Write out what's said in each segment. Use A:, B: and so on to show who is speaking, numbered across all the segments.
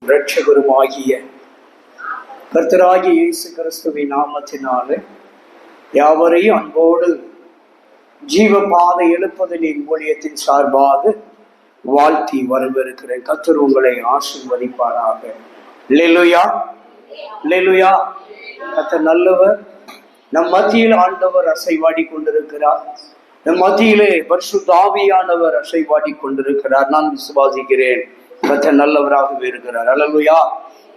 A: இரட்சகருமாகிய கர்த்தராகிய இயேசு கிறிஸ்துவின் நாமத்தினாலே யாவரையும் அன்போடு ஜீவ பாதை எழுப்புதலின் ஊழியத்தின் சார்பாக வாழ்த்தி வரவிருக்கிறேன். கர்த்தர் உங்களை ஆசீர்வதிப்பாராக. அல்லேலூயா, அல்லேலூயா. கர்த்தர் நல்லவர். நம் மத்தியில் ஆண்டவர் அசைவாடி கொண்டிருக்கிறார். நம் மத்தியிலே பரிசுத்த ஆவியானவர் அசைவாடி கொண்டிருக்கிறார். நான் விசுவாசிக்கிறேன் கர்த்தர் நல்லவராகவே இருக்கிறார். அல்லேலூயா.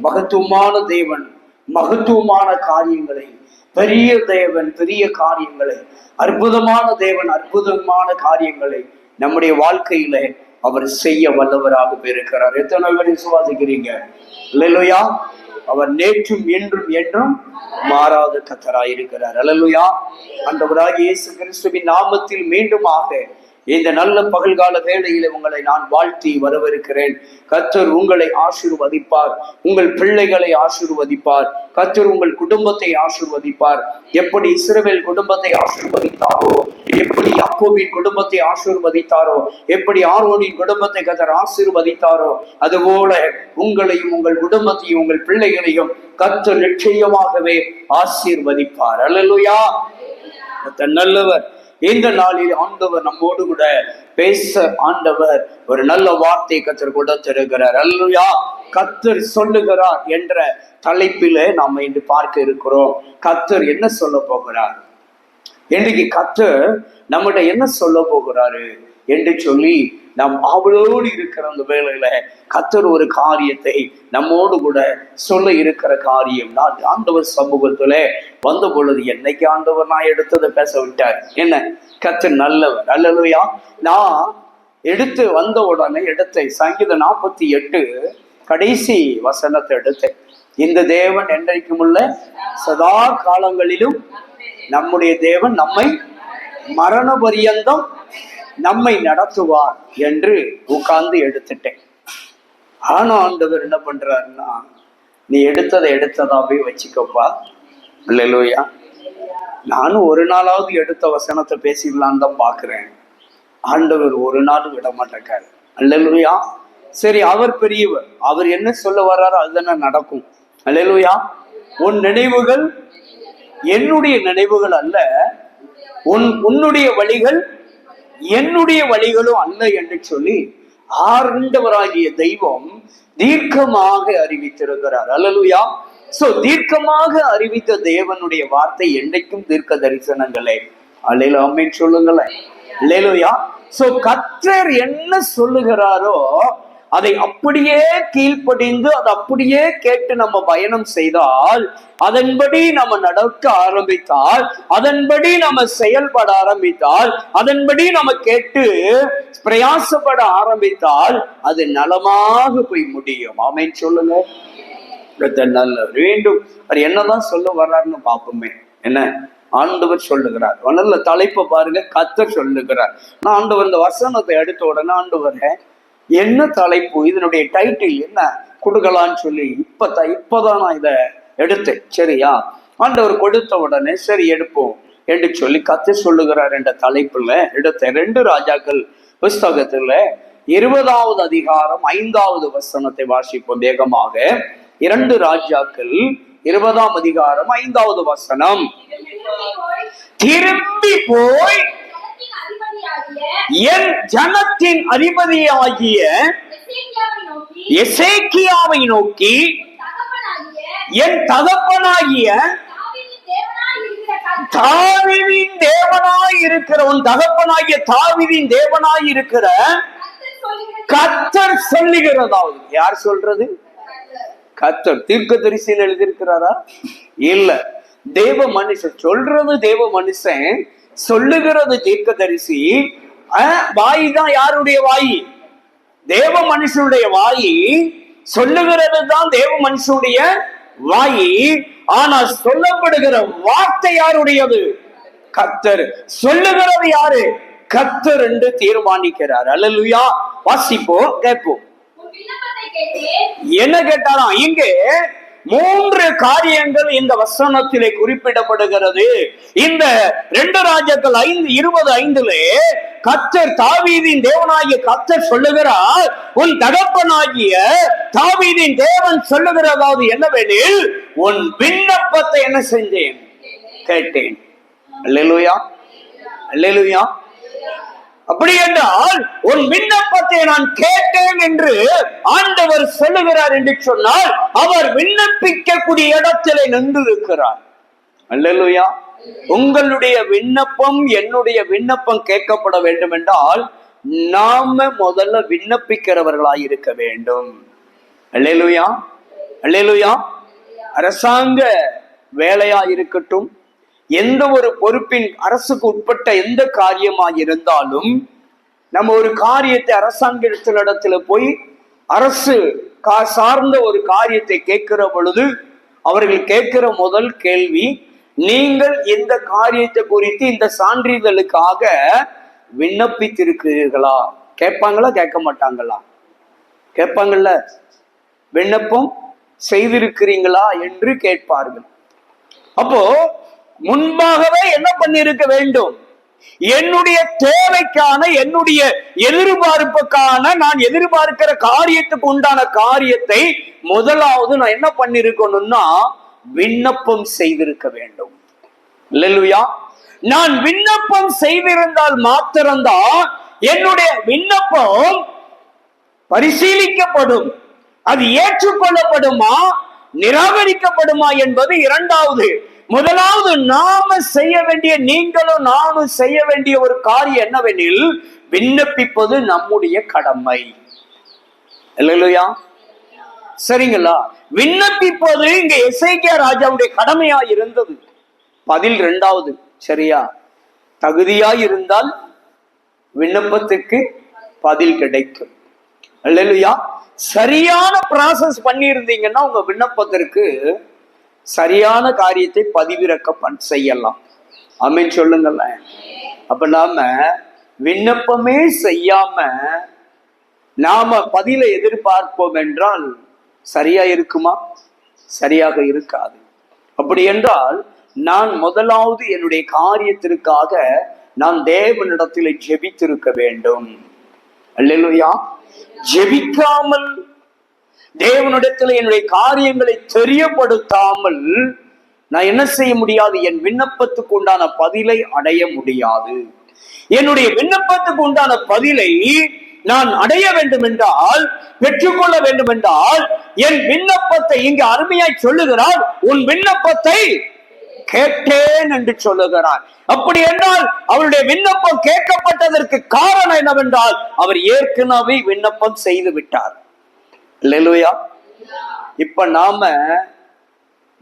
A: மகத்துவமான தேவன் மகத்துவமான காரியங்களை, பெரிய தேவன் பெரிய காரியங்களை, அற்புதமான தேவன் அற்புதமான காரியங்களை நம்முடைய வாழ்க்கையில அவர் செய்ய வல்லவராக இருக்கிறார். எத்தனை பேர் விசுவாசிக்கிறீங்க? அல்லேலூயா. அவர் நேற்றும் என்றும் என்றும் மாறாத கர்த்தராய் இருக்கிறார். அல்லேலூயா. ஆண்டவராகிய இயேசு கிறிஸ்துவின் நாமத்தில் மீண்டுமாக இந்த நல்ல பகல்கால வேளையில உங்களை நான் வாழ்த்தி வரவிருக்கிறேன். கர்த்தர் உங்களை ஆசீர்வதிப்பார், உங்கள் பிள்ளைகளை ஆசீர்வதிப்பார், கர்த்தர் உங்கள் குடும்பத்தை ஆசீர்வதிப்பார். எப்படி இஸ்ரவேல் குடும்பத்தை ஆசீர்வதித்தாரோ, எப்படி யாக்கோபின் குடும்பத்தை ஆசீர்வதித்தாரோ, எப்படி ஆரோனின் குடும்பத்தை கர்த்தர் ஆசீர்வதித்தாரோ, அதுபோல உங்களையும் உங்கள் குடும்பத்தையும் உங்கள் பிள்ளைகளையும் கர்த்தர் நிச்சயமாகவே ஆசீர்வதிப்பார். அல்லேலூயா. கர்த்தர் நல்லவர். இந்த நாளில் ஆண்டவர் நம்மோடு கூட பேச ஆண்டவர் ஒரு நல்ல வார்த்தை கர்த்தர் கொடுத்திருக்கிறார். அல்லேலூயா. கர்த்தர் சொல்லுகிறார் என்ற தலைப்பில நாம இன்று பார்க்க இருக்கிறோம். கர்த்தர் என்ன சொல்ல போகிறார், இன்றைக்கு கர்த்தர் நம்மகிட்ட என்ன சொல்ல போகிறாரு என்று சொல்லி நாம் அவளோடு இருக்கிற அந்த வேளையில கர்த்தர் ஒரு காரியத்தை நம்மோடு கூட சொல்ல இருக்கிற காரியம். நான் ஆண்டவர் சமூகத்துல வந்த பொழுது என்னைக்கு ஆண்டவர் நான் எடுத்ததை பேச விட்டார். என்ன கர்த்தர் நல்லவர். அல்லேலூயா. நான் எடுத்து வந்த உடனே எடுத்தேன் சங்கீதம் 48 கடைசி வசனத்தை எடுத்தேன். இந்த தேவன் என்றைக்கும் உள்ள சதா காலங்களிலும் நம்முடைய தேவன் நம்மை மரண பரியந்தம் நம்மை நடத்துவார் என்று உட்கார்ந்து எடுத்துட்டேன். ஆனா ஆண்டவர் என்ன பண்றாருன்னா, நீ எடுத்ததாவே வச்சுக்கப்பா. அல்லேலூயா. நானும் ஒரு நாளாவது எடுத்த வசனத்தை பேசிடலான்னு தான் பாக்குறேன். ஆண்டவர் ஒரு நாளும் விட மாட்டேக்காரு. அல்லேலூயா. சரி, அவர் பெரியவர், அவர் என்ன சொல்ல வர்றாரோ அதுதானே நடக்கும். அல்லேலூயா. உன் நினைவுகள் என்னுடைய நினைவுகள் அல்ல, உன்னுடைய வழிகள் என்னுடைய வழிகளும் அல்ல என்று சொல்லி ஆண்டவராகிய தெய்வம் தீர்க்கமாக அறிவித்திருக்கிறார். அல்லேலூயா. சோ தீர்க்கமாக அறிவித்த தேவனுடைய வார்த்தை என்றைக்கும் தீர்க்க தரிசனங்களே. அல்லேலூயா. ஆமென் சொல்லுங்களேன். அல்லேலூயா. சோ கர்த்தர் என்ன சொல்லுகிறாரோ அதை அப்படியே கீழ்ப்படிந்து அதை அப்படியே கேட்டு நம்ம பயணம் செய்தால், அதன்படி நம்ம நடக்க ஆரம்பித்தால், அதன்படி நம்ம செயல்பட ஆரம்பித்தால், அதன்படி நம்ம கேட்டு பிரயாசப்பட ஆரம்பித்தால் அது நலமாக போய் முடியும். ஆமென் சொல்லுங்க. நல்ல வேண்டும். அது என்னதான் சொல்ல வர்றாருன்னு பார்ப்போமே. என்ன ஆண்டவர் சொல்லுகிறார். நல்ல தலைப்பை பாருங்க. கர்த்தர் சொல்லுகிறார். நான் ஆண்டவர் இந்த வசனத்தை எடுத்த உடனே ஆண்டவரே என்ன தலைப்பு, இதனுடைய டைட்டில் என்ன கொடுக்கலான்னு சொல்லி இப்பதான் நான் இதை எடுத்தேன். சரியா? ஆண்டவர் கொடுத்த உடனே சரி எடுப்போம் என்று சொல்லி கர்த்தர் சொல்லுகிறார் என்ற தலைப்புல எடுத்த 2 ராஜாக்கள் புஸ்தகத்துல 20வது அதிகாரம் 5வது வசனத்தை வாசிப்போம் வேகமாக. 2 ராஜாக்கள் 20ஆம் அதிகாரம் 5வது வசனம். திரும்பி போய் என் ஜனத்தின் அதிபதியாகிய எசேக்கியாவை நோக்கி, என் தகப்பனாகிய தாவீதின் தேவனாய் இருக்கிற, உன் தகப்பனாகிய தாவீதின் தேவனாய் இருக்கிற கர்த்தர் சொல்லுகிறதாவது. யார் சொல்றது? கர்த்தர். தீர்க்கதரிசியில் எழுதியிருக்கிறாரா? இல்ல, தேவ மனுஷன் சொல்றது. தேவ மனுஷன் சொல்லுகிறது தீர்க்கதரிசி. வாய் தான் யாருடைய வாய்? தேவ மனுஷனுடைய வாய். சொல்லுகிறது தான் தேவ மனுஷனுடைய வாய். ஆனா சொல்லப்படுகிற வார்த்தை யாருடையது? கர்த்தர். சொல்லுகிறது யாரு? கர்த்தர் என்று தீர்மானிக்கிறார். அல்லேலூயா. வாசிப்போம், கேட்போம். என்ன கேட்டாராம்? இங்கே 3 காரியங்கள் இந்த வசனத்திலே குறிப்பிடப்படுகிறது. இந்த 2 ராஜாக்கள் 5:25 கர்த்தர் தாவீதின் தேவனாகிய கர்த்தர் சொல்லுகிறார், உன் தகப்பனாகிய தாவீதின் தேவன் சொல்லுகிறதாவது என்னவெனில், உன் விண்ணப்பத்தை என்ன செஞ்சேன்? கேட்டேன். அல்லேலூயா, அல்லேலூயா. அப்படி என்றால் உன் விண்ணப்பத்தை நான் கேட்டேன் என்று ஆண்டவர் சொல்லுகிறார் என்று சொன்னால், அவர் விண்ணப்பிக்கக்கூடிய இடத்திலே நின்று இருக்கிறார். அல்லேலூயா. உங்களுடைய விண்ணப்பம், என்னுடைய விண்ணப்பம் கேட்கப்பட வேண்டும் என்றால் நாம முதல்ல விண்ணப்பிக்கிறவர்களாய் இருக்க வேண்டும். அல்லேலூயா, அல்லேலூயா. அரசாங்க வேலையா இருக்கட்டும், எந்த ஒரு பொறுப்பின் அரசுக்கு உட்பட்ட எந்த காரியமாக இருந்தாலும், நம்ம ஒரு காரியத்தை அரசாங்கத்தினிடத்துல போய் அரசு சார்ந்த ஒரு காரியத்தை கேட்கிற பொழுது அவர்கள் கேட்கிற முதல் கேள்வி, நீங்கள் இந்த காரியத்தை குறித்து இந்த சான்றிதழுக்காக விண்ணப்பித்திருக்கிறீர்களா? கேட்பாங்களா, கேட்க மாட்டாங்களா? கேட்பாங்கல்ல. விண்ணப்பம் செய்திருக்கிறீங்களா என்று கேட்பார்கள். அப்போ முன்பாகவே என்ன பண்ணிருக்க வேண்டும்? என்னுடைய தேவைக்கான, என்னுடைய எதிர்பார்ப்புக்கான, நான் எதிர்பார்க்கிற காரியத்துக்கு உண்டான காரியத்தை முதலாவது நான் என்ன பண்ணிருக்கணும்னா விண்ணப்பம் செய்திருக்க வேண்டும். அல்லேலூயா. நான் விண்ணப்பம் செய்திருந்தால் மாத்திரம்தான் என்னுடைய விண்ணப்பம் பரிசீலிக்கப்படும். அது ஏற்றுக்கொள்ளப்படுமா நிராகரிக்கப்படுமா என்பது இரண்டாவது. முதலாவது நாம செய்ய வேண்டிய, நீங்களும் நானும் செய்ய வேண்டிய ஒரு காரியம் என்னவெனில், விண்ணப்பிப்பது நம்முடைய கடமை. அல்லேலூயா. சரிங்களா? விண்ணப்பிப்பது இங்க எசேக்கியா ராஜாவுடைய கடமையா இருந்தது. பதில் இரண்டாவது. சரியா? தகுதியாய் இருந்தால் விண்ணப்பத்துக்கு பதில் கிடைக்கும். அல்லேலூயா. சரியான ப்ராசஸ் பண்ணி இருந்தீங்கன்னா உங்க விண்ணப்பத்திற்கு சரியான காரியத்தை பதிவிறக்க செய்யலாம். ஆமென் சொல்லுங்கல்ல. அப்ப நாம விண்ணப்பமே செய்யாம நாம பதிலை எதிர்பார்ப்போம் என்றால் சரியா இருக்குமா? சரியாக இருக்காது. அப்படி என்றால் நான் முதலாவது என்னுடைய காரியத்திற்காக நான் தேவனிடத்தில் ஜெபித்திருக்க வேண்டும். அல்லேலூயா. ஜெபிக்காமல், தேவனிடத்தில் என்னுடைய காரியங்களை தெரியப்படுத்தாமல் நான் என்ன செய்ய முடியாது? என் விண்ணப்பத்துக்கு உண்டான பதிலை அடைய முடியாது. என்னுடைய விண்ணப்பத்துக்கு உண்டான பதிலை நான் அடைய வேண்டும் என்றால், பெற்றுக்கொள்ள வேண்டும் என்றால், என் விண்ணப்பத்தை இங்கு அருமையாய் சொல்லுகிறார், உன் விண்ணப்பத்தை கேட்டேன் என்று சொல்லுகிறார். அப்படி என்றால் அவருடைய விண்ணப்பம் கேட்கப்பட்டதற்கு காரணம் என்னவென்றால், அவர் ஏற்கனவே விண்ணப்பம் செய்து விட்டார். அல்லேலூயா. இப்ப நாம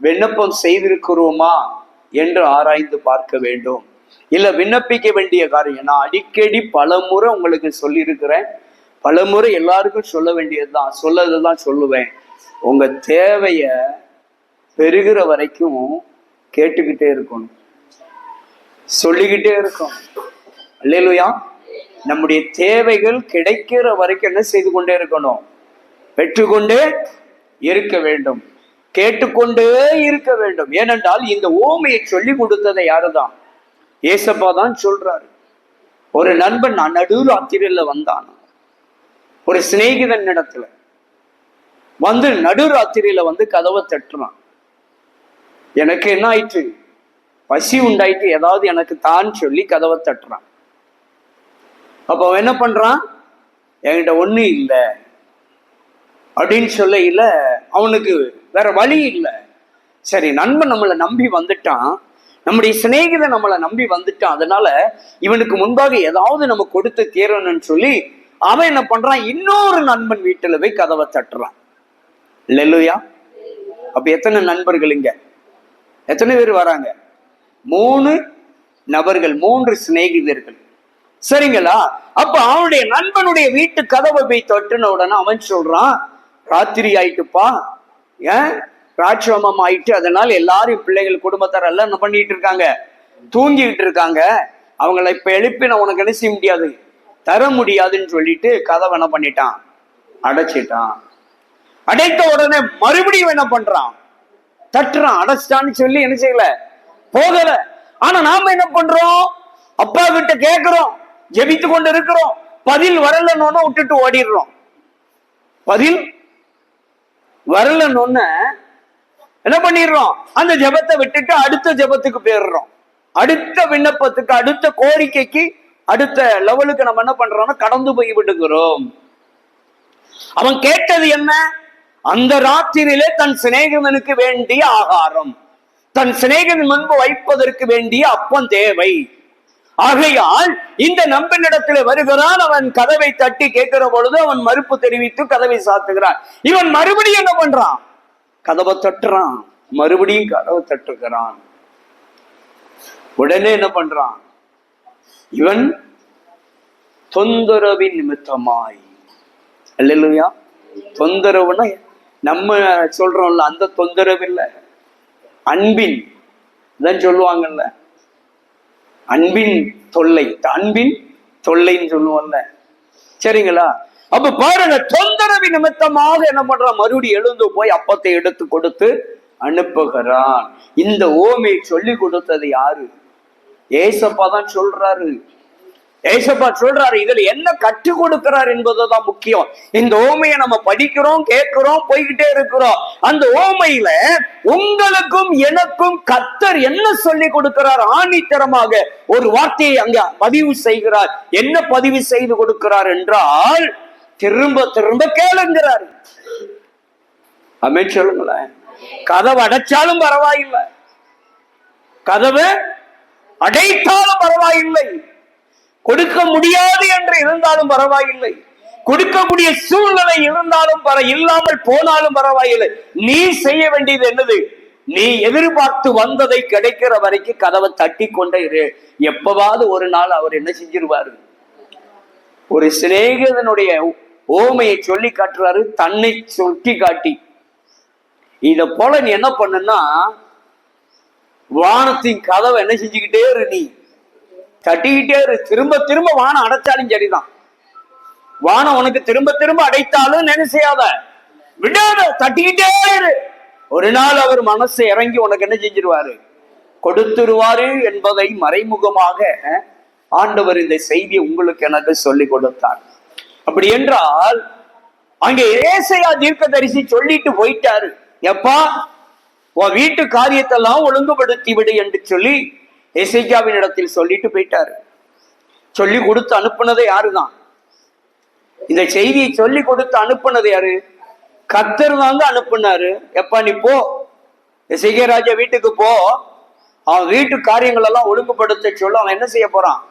A: விண்ணப்பம் செய்திருக்கிறோமா என்று ஆராய்ந்து பார்க்க வேண்டும். இல்ல விண்ணப்பிக்க வேண்டிய காரியம், நான் அடிக்கடி பலமுறை உங்களுக்கு சொல்லியிருக்கிறேன், பலமுறை எல்லாருக்கும் சொல்ல வேண்டியதுதான், சொல்லதான் சொல்லுவேன். உங்க தேவைய பெருகிற வரைக்கும் கேட்டுக்கிட்டே இருக்கணும், சொல்லிக்கிட்டே இருக்கணும். அல்லேலூயா. நம்முடைய தேவைகள் கிடைக்கிற வரைக்கும் என்ன செய்து கொண்டே இருக்கணும்? பெற்றுக்கொண்டே இருக்க வேண்டும், கேட்டுக்கொண்டே இருக்க வேண்டும். ஏனென்றால் இந்த ஓமையை சொல்லி கொடுத்ததை யாருதான்? ஏசப்பா தான் சொல்றாரு. ஒரு நண்பன் நடுராத்திரியில வந்தான், ஒரு சிநேகிதன் இடத்துல வந்து நடுராத்திரியில வந்து கதவை தட்டுறான். எனக்கு என்ன ஆயிற்று? பசி உண்டாயிட்டு, ஏதாவது எனக்கு தான் சொல்லி கதவை தட்டுறான். அப்ப அவன் என்ன பண்றான்? என்கிட்ட ஒண்ணு இல்லை அப்படின்னு சொல்ல, இல்ல அவனுக்கு வேற வழி இல்லை. சரி, நண்பன் நம்மளை நம்பி வந்துட்டான், நம்முடைய சிநேகிதன் நம்மளை நம்பி வந்துட்டான், அதனால இவனுக்கு முன்பாக ஏதாவது நம்ம கொடுத்து தீரணும்னு சொல்லி அவன் என்ன பண்றான்? இன்னொரு நண்பன் வீட்டுல போய் கதவை தட்டுறான். அல்லேலூயா. அப்ப எத்தனை நண்பர்கள் இங்க? எத்தனை பேர் வராங்க? 3 நபர்கள், 3 சிநேகிதர்கள். சரிங்களா? அப்ப அவனுடைய நண்பனுடைய வீட்டு கதவை போய் தொட்டுன உடனே அவன் சொல்றான், ராத்திரி ஆயிட்டுப்பா, ஏன் ராட்சமம் ஆயிட்டு, அதனால எல்லாரும் பிள்ளைகள் குடும்பத்தார் எல்லாம் என்ன பண்ணிட்டு இருக்காங்க? தூங்கிட்டு இருக்காங்க. அவங்களை இப்ப எழுப்பி நான் உனக்கு என்ன செய்ய முடியாது, தர முடியாதுன்னு சொல்லிட்டு கதவை என்ன பண்ணிட்டான்? அடைச்சிட்டான். அடைத்த உடனே மறுபடியும் என்ன பண்றான்? தட்டுறான், அடைச்சிட்டான்னு சொல்லி என்ன செய்யல, போகல. ஆனா நாம என்ன பண்றோம், அப்பா கிட்ட கேட்கிறோம், ஜெபித்து கொண்டு இருக்கிறோம், பதில் வரலன்னு விட்டுட்டு ஓடிடுறோம். பதில் வரலன்னு என்ன பண்ணிடுறோம், அந்த ஜெபத்தை விட்டுட்டு அடுத்த ஜெபத்துக்கு போயிடுறோம். அடுத்த விண்ணப்பத்துக்கு, அடுத்த கோரிக்கைக்கு, அடுத்த லெவலுக்கு நம்ம என்ன பண்றோம்னா கடந்து போய் விடுகிறோம். அவன் கேட்டது என்ன, அந்த ராத்திரியிலே தன் சிநேகிதனுக்கு வேண்டிய ஆகாரம், தன் சிநேகிதன் முன்பு வைப்பதற்கு வேண்டிய அப்பம் தேவை. ஆகையால் இந்த நம்பினிடத்தில் வருகிறான். அவன் கதவை தட்டி கேட்கிற பொழுது அவன் மறுப்பு தெரிவித்து கதவை சாத்துகிறான். இவன் மறுபடியும் என்ன பண்றான், கதவை தட்டுறான், மறுபடியும் கதவை தட்டுகிறான். உடனே என்ன பண்றான், இவன் தொந்தரவின் நிமித்தமாய், அல்லேலூயா, தொந்தரவுன்னா நம்ம சொல்றோம்ல அந்த தொந்தரவு இல்ல, அன்பின் தான் சொல்லுவாங்கல்ல, அன்பின் தொல்லை, அன்பின் தொல்லைன்னு சொல்லுவோம்ல, சரிங்களா? அப்ப பாருங்க, தொந்தரவு நிமித்தமாக என்ன பண்றான், மறுபடியும் எழுந்து போய் அப்பத்தை எடுத்து கொடுத்து அனுப்புகிறான். இந்த ஓமையை சொல்லி கொடுத்தது யாரு, ஏசப்பா தான் சொல்றாரு. ஏசப்பா சொல்றாரு, இதுல என்ன கற்றுக் கொடுக்கிறார் என்பதுதான் முக்கியம். இந்த ஓமையை நம்ம படிக்கிறோம், கேட்கிறோம், போய்கிட்டே இருக்கிறோம். அந்த ஓமையில உங்களுக்கும் எனக்கும் கர்த்தர் என்ன சொல்லி கொடுக்கிறார், ஆணித்தரமாக ஒரு வார்த்தையை அங்க பதிவு செய்கிறார். என்ன பதிவு செய்து கொடுக்கிறார் என்றால், திரும்ப திரும்ப கேளுங்கிறார். அமேன் சொல்லுங்களேன். கதவை அடைச்சாலும் பரவாயில்லை, கதவை அடைத்தாலும் பரவாயில்லை, கொடுக்க முடியாது என்று இருந்தாலும் பரவாயில்லை, கொடுக்கக்கூடிய சூழ்நிலை இருந்தாலும் இல்லாமல் போனாலும் பரவாயில்லை. நீ செய்ய வேண்டியது என்னது, நீ எதிர்பார்த்து வந்ததை கிடைக்கிற வரைக்கும் கதவை தட்டி கொண்டே இரு. எப்பவாவது ஒரு நாள் அவர் என்ன செஞ்சிருவாரு, ஒரு சிநேகிதனுடைய ஓமையை சொல்லி காட்டுறாரு, தன்னை சுட்டி காட்டி. இத போல நீ என்ன பண்ணுன்னா, வானத்தின் கதவை என்ன செஞ்சுக்கிட்டே இரு, நீ தட்டிக்கிட்டே இரு. திரும்ப திரும்ப வானம் அடைச்சாலும் சரிதான், வானம் உனக்கு திரும்ப திரும்ப அடைத்தாலும் என்ன செய்யாத, விடாத, தட்டிக்கிட்டே இரு. ஒரு நாள் அவர் மனசு இறங்கி உனக்கு என்ன செஞ்சிருவாரு, கொடுத்துருவாரு என்பதை மறைமுகமாக ஆண்டவர் இந்த செய்தியை உங்களுக்கு எனக்கு சொல்லி கொடுத்தார். அப்படி என்றால் அங்கே ஏசாயா தீர்க்கதரிசி சொல்லிட்டு போயிட்டாரு, எப்பா உன் வீட்டு காரியத்தெல்லாம் ஒழுங்குபடுத்தி விடு என்று சொல்லி எசேக்கியாவின் இடத்தில் சொல்லிட்டு போயிட்டாரு. சொல்லி கொடுத்து அனுப்புனது யாருதான், இந்த செய்தியை சொல்லி கொடுத்து அனுப்புனது யாரு, கர்த்தர் தாங்க அனுப்புனாரு. எப்பா நீ போ, எசேக்கியா ராஜா வீட்டுக்கு போ, அவன் வீட்டு காரியங்கள் எல்லாம் ஒழுங்குபடுத்த சொல்ல. அவன் என்ன செய்ய போறான்,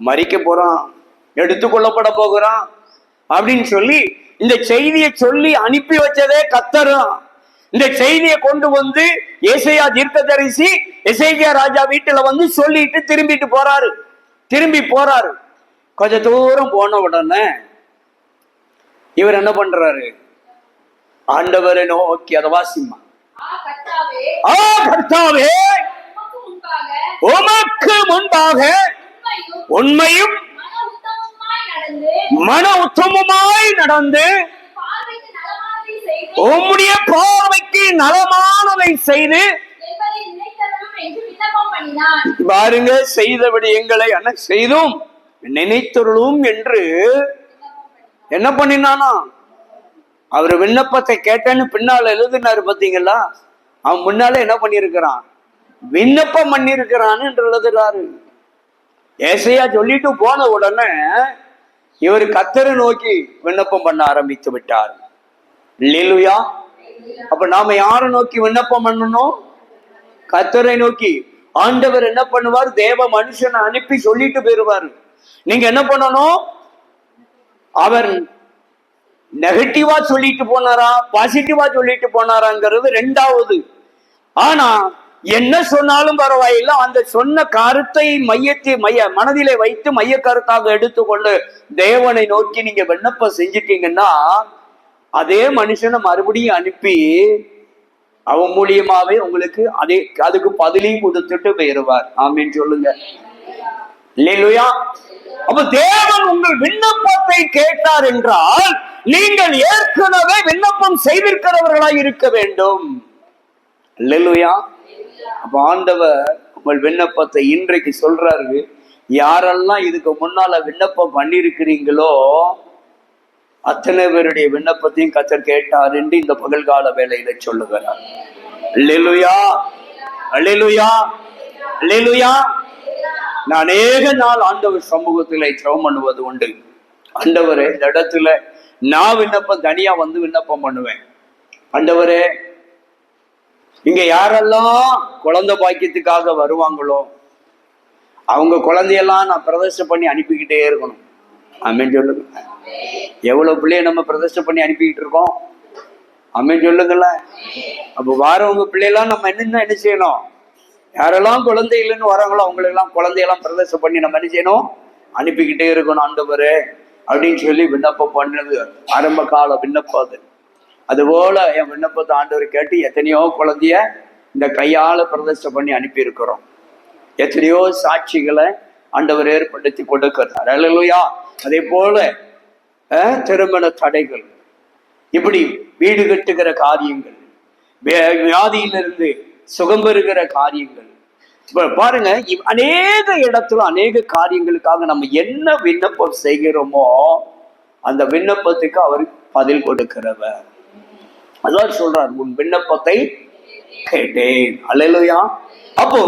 A: மறிக்க போறான், எடுத்துக்கொள்ளப்பட போகிறான் அப்படின்னு சொல்லி இந்த செய்தியை சொல்லி அனுப்பி வச்சதே கர்த்தரும். இந்த செய்தியை கொண்டு வந்து ஏசாயா தீர்க்கதரிசி எசேக்கியா ராஜா வீட்டுல வந்து சொல்லிட்டு திரும்பிட்டு போறாரு. திரும்பி போறாரு, கொஞ்ச தூரம் போன உடனே இவர் என்ன பண்றாரு, ஆண்டவரை நோக்கி, அதை வாசிமா, கர்த்தாவே உமக்கு முன்பாக உண்மையும் மன உத்தமமாய் நடந்து உம்முடைய பார்வைக்கு நலமானதை செய்து பாருங்க, செய்தபடி எங்களை என்ன செய்தும் நினைத்தருளும் என்று என்ன பண்ணினானா, அவர் விண்ணப்பத்தை கேட்டேன்னு பின்னால எழுதினாரு பாத்தீங்களா, அவன் முன்னால என்ன பண்ணிருக்கிறான், விண்ணப்பம் பண்ணிருக்கிறான்னு என்று எழுதுறாரு. ஏசாயா சொல்லிட்டு போன உடனே இவர் கர்த்தரை நோக்கி விண்ணப்பம் பண்ண ஆரம்பித்து விட்டார். அல்லேலூயா. அப்ப நாம யாரை நோக்கி விண்ணப்பம் பண்ணணும், கர்த்தரை நோக்கி. ஆண்டவர் என்ன பண்ணுவார், தேவ மனுஷனை அனுப்பி சொல்லிட்டு போயிருவாரு. நீங்க என்ன பண்ணணும், அவர் நெகட்டிவா சொல்லிட்டு போனாரா பாசிட்டிவா சொல்லிட்டு போனாராங்கிறது ரெண்டாவது. ஆனா என்ன சொன்னாலும் பரவாயில்லை, அந்த சொன்ன கருத்தை மனதிலே வைத்து மைய கருத்தாக எடுத்துக்கொண்டு தேவனை நோக்கி நீங்க விண்ணப்பம் செஞ்சிட்டீங்கன்னா அதே மனுஷனை மறுபடியும் அனுப்பி அவன் மூலியமாவே உங்களுக்கு அதுக்கு பதிலையும் கொடுத்துட்டு போயிருவார். ஆமீன் சொல்லுங்க. அல்லேலூயா. அப்ப தேவன் உங்கள் விண்ணப்பத்தை கேட்டார் என்றால் நீங்கள் ஏற்கனவே விண்ணப்பம் செய்திருக்கிறவர்களாய் இருக்க வேண்டும். அல்லேலூயா. அப்ப ஆண்டவர் உங்கள் விண்ணப்பத்தை இன்றைக்கு சொல்றாரு. யாரெல்லாம் இதுக்கு முன்னால விண்ணப்பம் பண்ணிருக்கிறீங்களோ அத்தனை பேருடைய விண்ணப்பத்தையும் கர்த்தர் கேட்டார் என்று இந்த பகல்கால வேளையில சொல்லுகிறார். அல்லேலூயா, அல்லேலூயா, அல்லேலூயா. நான் அநேக நாள் ஆண்டவர் சமூகத்திலே ஜெபம் பண்ணுவது உண்டு. ஆண்டவரே, இந்த இடத்துல நான் விண்ணப்பம் தனியா வந்து விண்ணப்பம் பண்ணுவேன். ஆண்டவரே, இங்க யாரெல்லாம் குழந்தை பாக்கியத்துக்காக வருவாங்களோ அவங்க குழந்தையெல்லாம் நான் பிரதிஷ்டை பண்ணி அனுப்பிக்கிட்டே இருக்கணும். ஆமென் சொல்லுங்க. எவ்வளவு பிள்ளைய நம்ம பிரதிஷ்டை பண்ணி அனுப்பிக்கிட்டு இருக்கோம். ஆமென் சொல்லுங்களேன். அப்போ வாரவங்க பிள்ளையெல்லாம் நம்ம என்ன செய்யணும்? யாரெல்லாம் குழந்தை இல்லைன்னு வராங்களோ அவங்களெல்லாம் குழந்தையெல்லாம் பிரதிஷ்டை பண்ணி நம்ம என்ன செய்யணும்? அனுப்பிக்கிட்டே இருக்கணும். ஆண்டவரே அப்படின்னு சொல்லி விண்ணப்பம் பண்ணது ஆரம்ப கால விண்ணப்பம். அதுபோல என் விண்ணப்பத்தை ஆண்டவர் கேட்டு எத்தனையோ குழந்தைய இந்த கையால பிரதிஷ்டை பண்ணி அனுப்பி இருக்கிறோம். எத்தனையோ சாட்சிகளை ஆண்டவர் ஏற்படுத்தி கொடுக்கிறார். அல்லேலூயா. அதே போல திருமண தடைகள், இப்படி வீடு கட்டுகிற காரியங்கள், வியாதியிலிருந்து சுகம் பெறுகிற காரியங்கள், பாருங்க, அநேக இடத்துல அநேக காரியங்களுக்காக நம்ம என்ன விண்ணப்பம் செய்கிறோமோ அந்த விண்ணப்பத்துக்கு அவர் பதில் கொடுக்கிறவர். அதான் சொல்றார், உன் விண்ணப்பத்தை கேட்டேன். அல்லேலூயா. அப்போ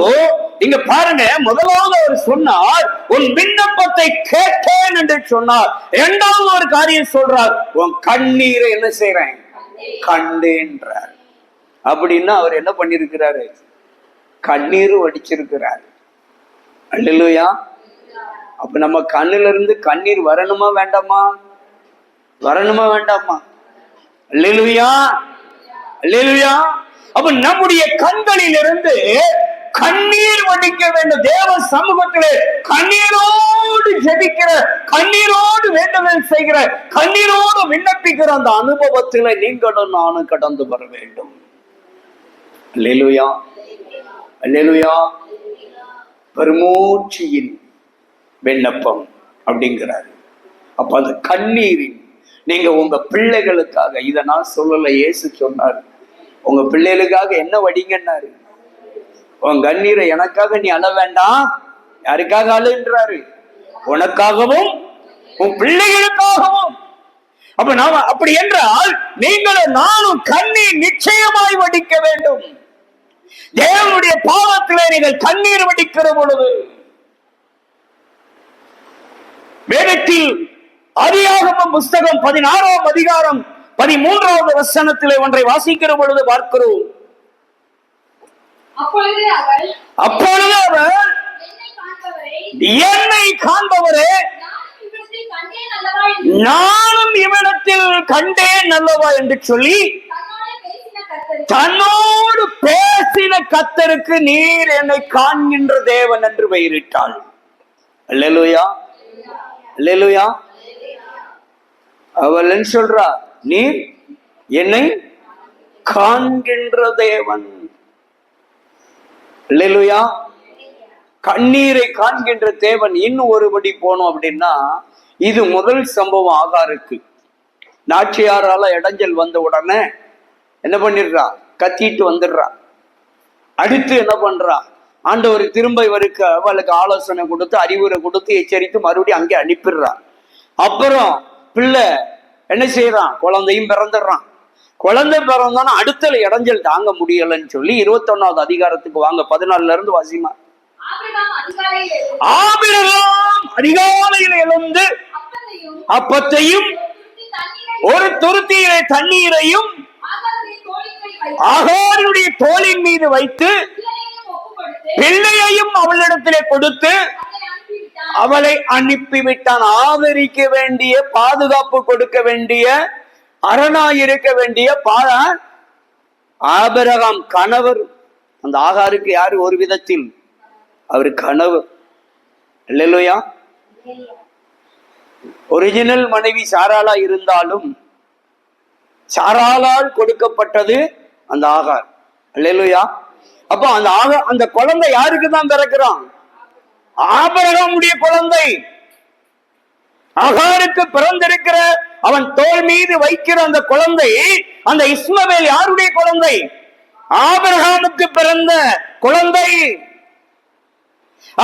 A: இங்க பாருங்க, முதலாவது அவர் சொன்னார் உன் விண்ணப்பத்தை கேட்டேன் என்று சொன்னார். இரண்டாவது ஒரு காரியம் சொல்றார், உன் கண்ணீரை என்ன செய்றேன்? கண்டேன்றார். அப்படின்னா அவர் என்ன பண்ணிருக்கிறாரு? கண்ணீர் வடிச்சிருக்கிறார். அல்லேலூயா. அப்ப நம்ம கண்ணுல இருந்து கண்ணீர் வரணுமா வேண்டாமா? வரணுமா வேண்டாமா? அல்லேலூயா, அல்லேலூயா. அப்ப நம்முடைய கண்களில் இருந்து கண்ணீர் வடிக்க வேண்டும். தேவ சமூகத்திலே கண்ணீரோடு ஜெபிக்கிற, கண்ணீரோடு வேண்டுதல் செய்கிற, கண்ணீரோடு விண்ணப்பிக்கிற அந்த அனுபவத்தில நீங்களும் நானும் கடந்து வர வேண்டும். அல்லேலூயா, அல்லேலூயா. பெருமூச்சியின் விண்ணப்பம் அப்படிங்கிறாரு. அப்ப அந்த கண்ணீரின், நீங்க உங்க பிள்ளைகளுக்காக, இதை நான் சொல்லல, இயேசு சொன்னார், உங்க பிள்ளைகளுக்காக என்ன வடிங்கன்னாரு. உன் கண்ணீரை எனக்காக நீ அழ வேண்டாம். யாருக்காக அழுன்றாரு? உனக்காகவும் உன் பிள்ளைகளுக்காகவும். அப்ப நாம அப்படி என்றால் நீங்களும் நானும் கண்ணீர் நிச்சயமாய் வடிக்க வேண்டும். தேவனுடைய பாவத்திலே நீங்கள் கண்ணீர் வடிக்கிற பொழுது, வேதத்தில் ஆதியாகமம் புஸ்தகம் 16ஆம் அதிகாரம் 13வது வசனத்திலே ஒன்றை வாசிக்கிற பொழுது பார்க்கிறோம். அப்பொழுது அவர் என்னை காண்பவரே, நானும் இவ்விடத்தில் கண்டேன் அல்லவா என்று சொல்லி தன்னோடு பேசின கர்த்தருக்கு நீர் என்னை காண்கின்ற தேவன் என்று பெயரிட்டாள். அல்லேலூயா, அல்லேலூயா. அவள் என்ன சொல்றா? நீர் என்னை காண்கின்ற தேவன். அல்லேலூயா. கண்ணீரை காண்கின்ற தேவன். இன்னும் ஒருபடி போனோம் அப்படின்னா, இது முதல் சம்பவம் ஆகாருக்கு. நாச்சியாரால இடைஞ்சல் வந்த உடனே என்ன பண்ணிடுறா? கத்திட்டு வந்துடுறா. அடுத்து என்ன பண்றா? ஆண்டவர் திரும்ப இவருக்கு அவளுக்கு ஆலோசனை கொடுத்து அறிவுரை கொடுத்து எச்சரித்து மறுபடியும் அங்கே அனுப்பிடுறா. அப்புறம் பிள்ளை என்ன செய்யறான்? குழந்தையும் பிறந்துடுறான். குழந்தை பிறந்தோன்னா அடுத்த இடைஞ்சல் தாங்க முடியலன்னு சொல்லி 21வது அதிகாரத்துக்கு வாங்க, 14ல இருந்து வாசிமா. ஆபிரகாம் அதிகாலையில் எழுந்து அப்பத்தையும் ஒரு துருத்தியிலே தண்ணீரையும் ஆகாருடைய தோளின் மீது வைத்து பிள்ளையையும் அவளிடத்திலே கொடுத்து அவளை அனுப்பிவிட்டான். ஆதரிக்க வேண்டிய, பாதுகாப்பு கொடுக்க வேண்டிய, அரணாய் இருக்க வேண்டிய ஆபிரகாம் கணவர். அந்த ஆகாருக்கு யாரு? ஒரு விதத்தில் அவர் கணவர். அல்லேலூயா. ஒரிஜினல் மனைவி சாராளா இருந்தாலும் சாராளால் கொடுக்கப்பட்டது அந்த ஆகார். அல்லேலூயா. அப்போ அந்த குழந்தை யாருக்கு தான் பிறக்கிறான்? ஆபிரகாமுடைய குழந்தை. ஆகாருக்கு பிறந்திருக்கிற, அவன் தோள் மீது வைக்கிற அந்த குழந்தை, அந்த இஸ்மவேல் யாருடைய குழந்தை? ஆபிரகாமுக்கு பிறந்த குழந்தை.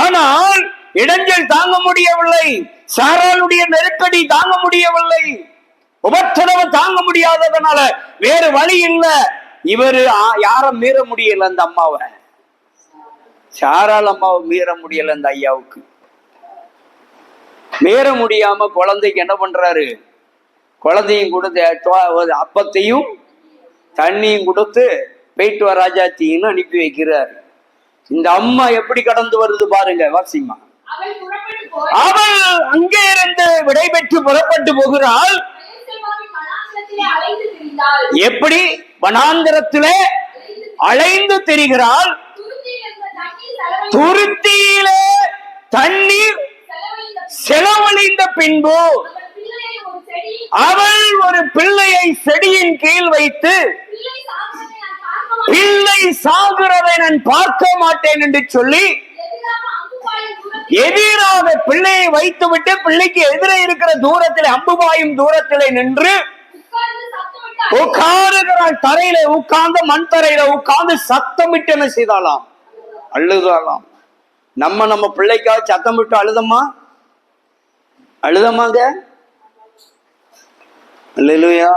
A: ஆனால் இடைஞ்சல் தாங்க முடியவில்லை, சாராளுடைய நெருக்கடி தாங்க முடியவில்லை, உபத்திரவம் தாங்க முடியாததுனால வேறு வழி இல்லை. இவரு யாரும் மீற முடியல, அந்த அம்மாவை, சாராள் அம்மாவை மீற முடியல. அந்த ஐயாவுக்கு மீற முடியாம குழந்தைக்கு என்ன பண்றாரு, குழந்தையும் கொடுத்து அப்பத்தையும் தண்ணியும் கொடுத்து போயிட்டு வர ராஜாத்தின்னு அனுப்பி வைக்கிறார். இந்த அம்மா எப்படி கடந்து வருது பாருங்க, வாசிமா. அவள் அங்கே இருந்து விடைபெற்று புறப்பட்டு போகிறாள். எப்படி வனாந்திரத்திலே அலைந்து திரிகிறாள். துருத்தியிலே தண்ணீர் செலவழிந்த பின்பு அவள் ஒரு பிள்ளையை செடியின் கீழ் வைத்து, பிள்ளை சாகிறதை நான் பார்க்க மாட்டேன் என்று சொல்லி எதிராக பிள்ளையை வைத்து விட்டு பிள்ளைக்கு எதிரே இருக்கிற தூரத்தில், அம்புபாயும் தூரத்திலே நின்று உட்காருகிறாள். தரையில உட்கார்ந்து, மண் தரையில உட்கார்ந்து சத்தமிட்டு என்ன செய்தாலாம், அழுதாலாம். நம்ம பிள்ளைக்காக சத்தமிட்டு அழுதமா, அழுதமாங்க. அல்லேலூயா.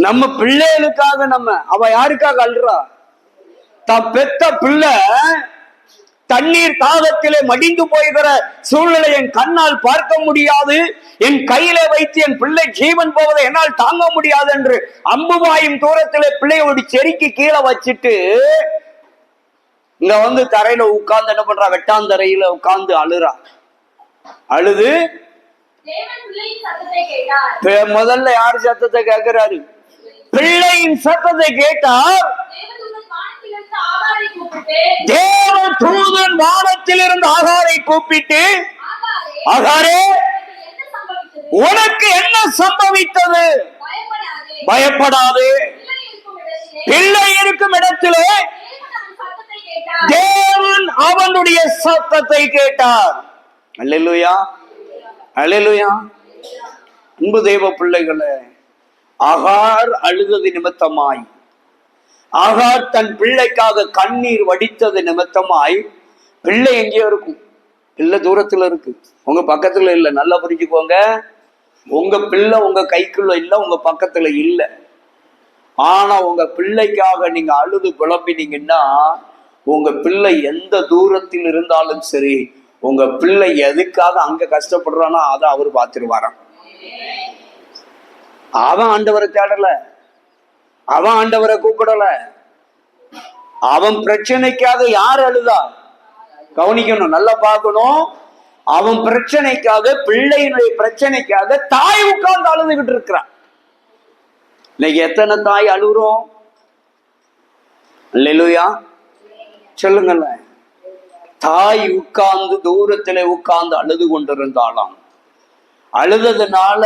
A: நம்ம பிள்ளைகளுக்காக அவ யாருக்காக அழுறா, பெத்த பிள்ளை தண்ணீர் தாகத்திலே மடிந்து போகிற சூழ்நிலை என் கண்ணால் பார்க்க முடியாது, என் கையில வைத்து என் பிள்ளை ஜீவன் போவதை என்னால் தாங்க முடியாது என்று அம்புபாயும் தூரத்திலே பிள்ளையோட செடிக்கு கீழே வச்சுட்டு இங்க தரையில உட்கார்ந்து என்ன பண்றா, வெட்டாந்தரையில உட்கார்ந்து அழுறா. அழுது முதல்ல யாரு சத்தத்தை கேட்கிறாரு, பிள்ளையின் சத்தத்தை கேட்டார். தேவ தூதன் வானத்திலிருந்து ஆகாரை கூப்பிட்டு, ஆகாரே உனக்கு என்ன சம்பவித்தது, பயப்படாது, பிள்ளை இருக்கும் இடத்திலே தேவன் அவனுடைய சத்தத்தை கேட்டார். அல்லேலூயா, அல்லேலூயா. அன்பு தேவ பிள்ளைகளே, ஆகார் அழுதது நிமித்தமாய், ஆகார் தன் பிள்ளைக்காக கண்ணீர் வடித்தது நிமித்தமாய், பிள்ளை எங்கேயோ இருக்கும், பிள்ளை தூரத்துல இருக்கு, உங்க பக்கத்துல இல்ல. நல்லா புரிஞ்சுக்கோங்க, உங்க பிள்ளை உங்க கைக்குள்ள இல்ல, உங்க பக்கத்துல இல்ல. ஆனா உங்க பிள்ளைக்காக நீங்க அழுது புலம்பினீங்கன்னா, உங்க பிள்ளை எந்த தூரத்தில் இருந்தாலும் சரி, உங்க பிள்ளை எதுக்காக அங்க கஷ்டப்படுறானோ அதை அவர் பார்த்துருவாராம். அவன் ஆண்டவரை தேடல, அவன் ஆண்டவரை கூப்பிடல. அவன் பிரச்சனைக்காக யார் அழுதா, கவனிக்கணும், நல்லா பார்க்கணும். அவன் பிரச்சனைக்காக, பிள்ளையினுடைய பிரச்சனைக்காக தாய் உட்கார்ந்து அழுதுகிட்டு இருக்கிறான். இன்னைக்கு எத்தனை தாய் அழுகிறோம்? அல்லேலூயா, சொல்லுங்கல்ல. தாய் உட்கார்ந்து தூரத்திலே உட்கார்ந்து அழுது கொண்டிருந்தாலாம். அழுததுனால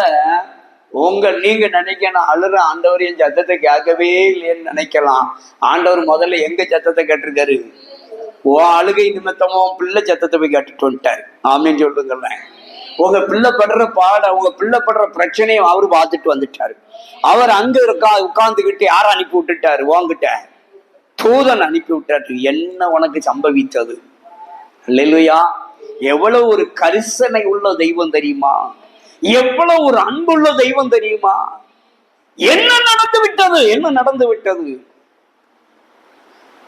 A: நீங்க நினைக்கணும், அழுற ஆண்டவர் என் சத்தத்தை கேட்கவே இல்லைன்னு நினைக்கலாம். ஆண்டவர் முதல்ல எங்க சத்தத்தை கேட்டிருக்காரு, அழுகை நிமித்தமோ பிள்ளை சத்தத்தை போய் கேட்டுட்டு வந்துட்டாரு. ஆமேன்னு சொல்லுங்கல்ல. உங்க பிள்ளை படுற உங்க பிள்ளை படுற பிரச்சனையும் அவரு பார்த்துட்டு வந்துட்டாரு. அவர் அங்க உட்கார்ந்துகிட்டு யார அனுப்பி விட்டுட்டாரு, உங்ககிட்ட தூதன் அனுப்பி விட்டாரு. என்ன உனக்கு சம்பவித்தது? அல்லேலூயா. எவ்வளவு ஒரு கரிசனை உள்ள தெய்வம் தெரியுமா, எவ்வளவு ஒரு அன்புள்ள தெய்வம் தெரியுமா. என்ன நடந்து விட்டது, என்ன நடந்து விட்டது,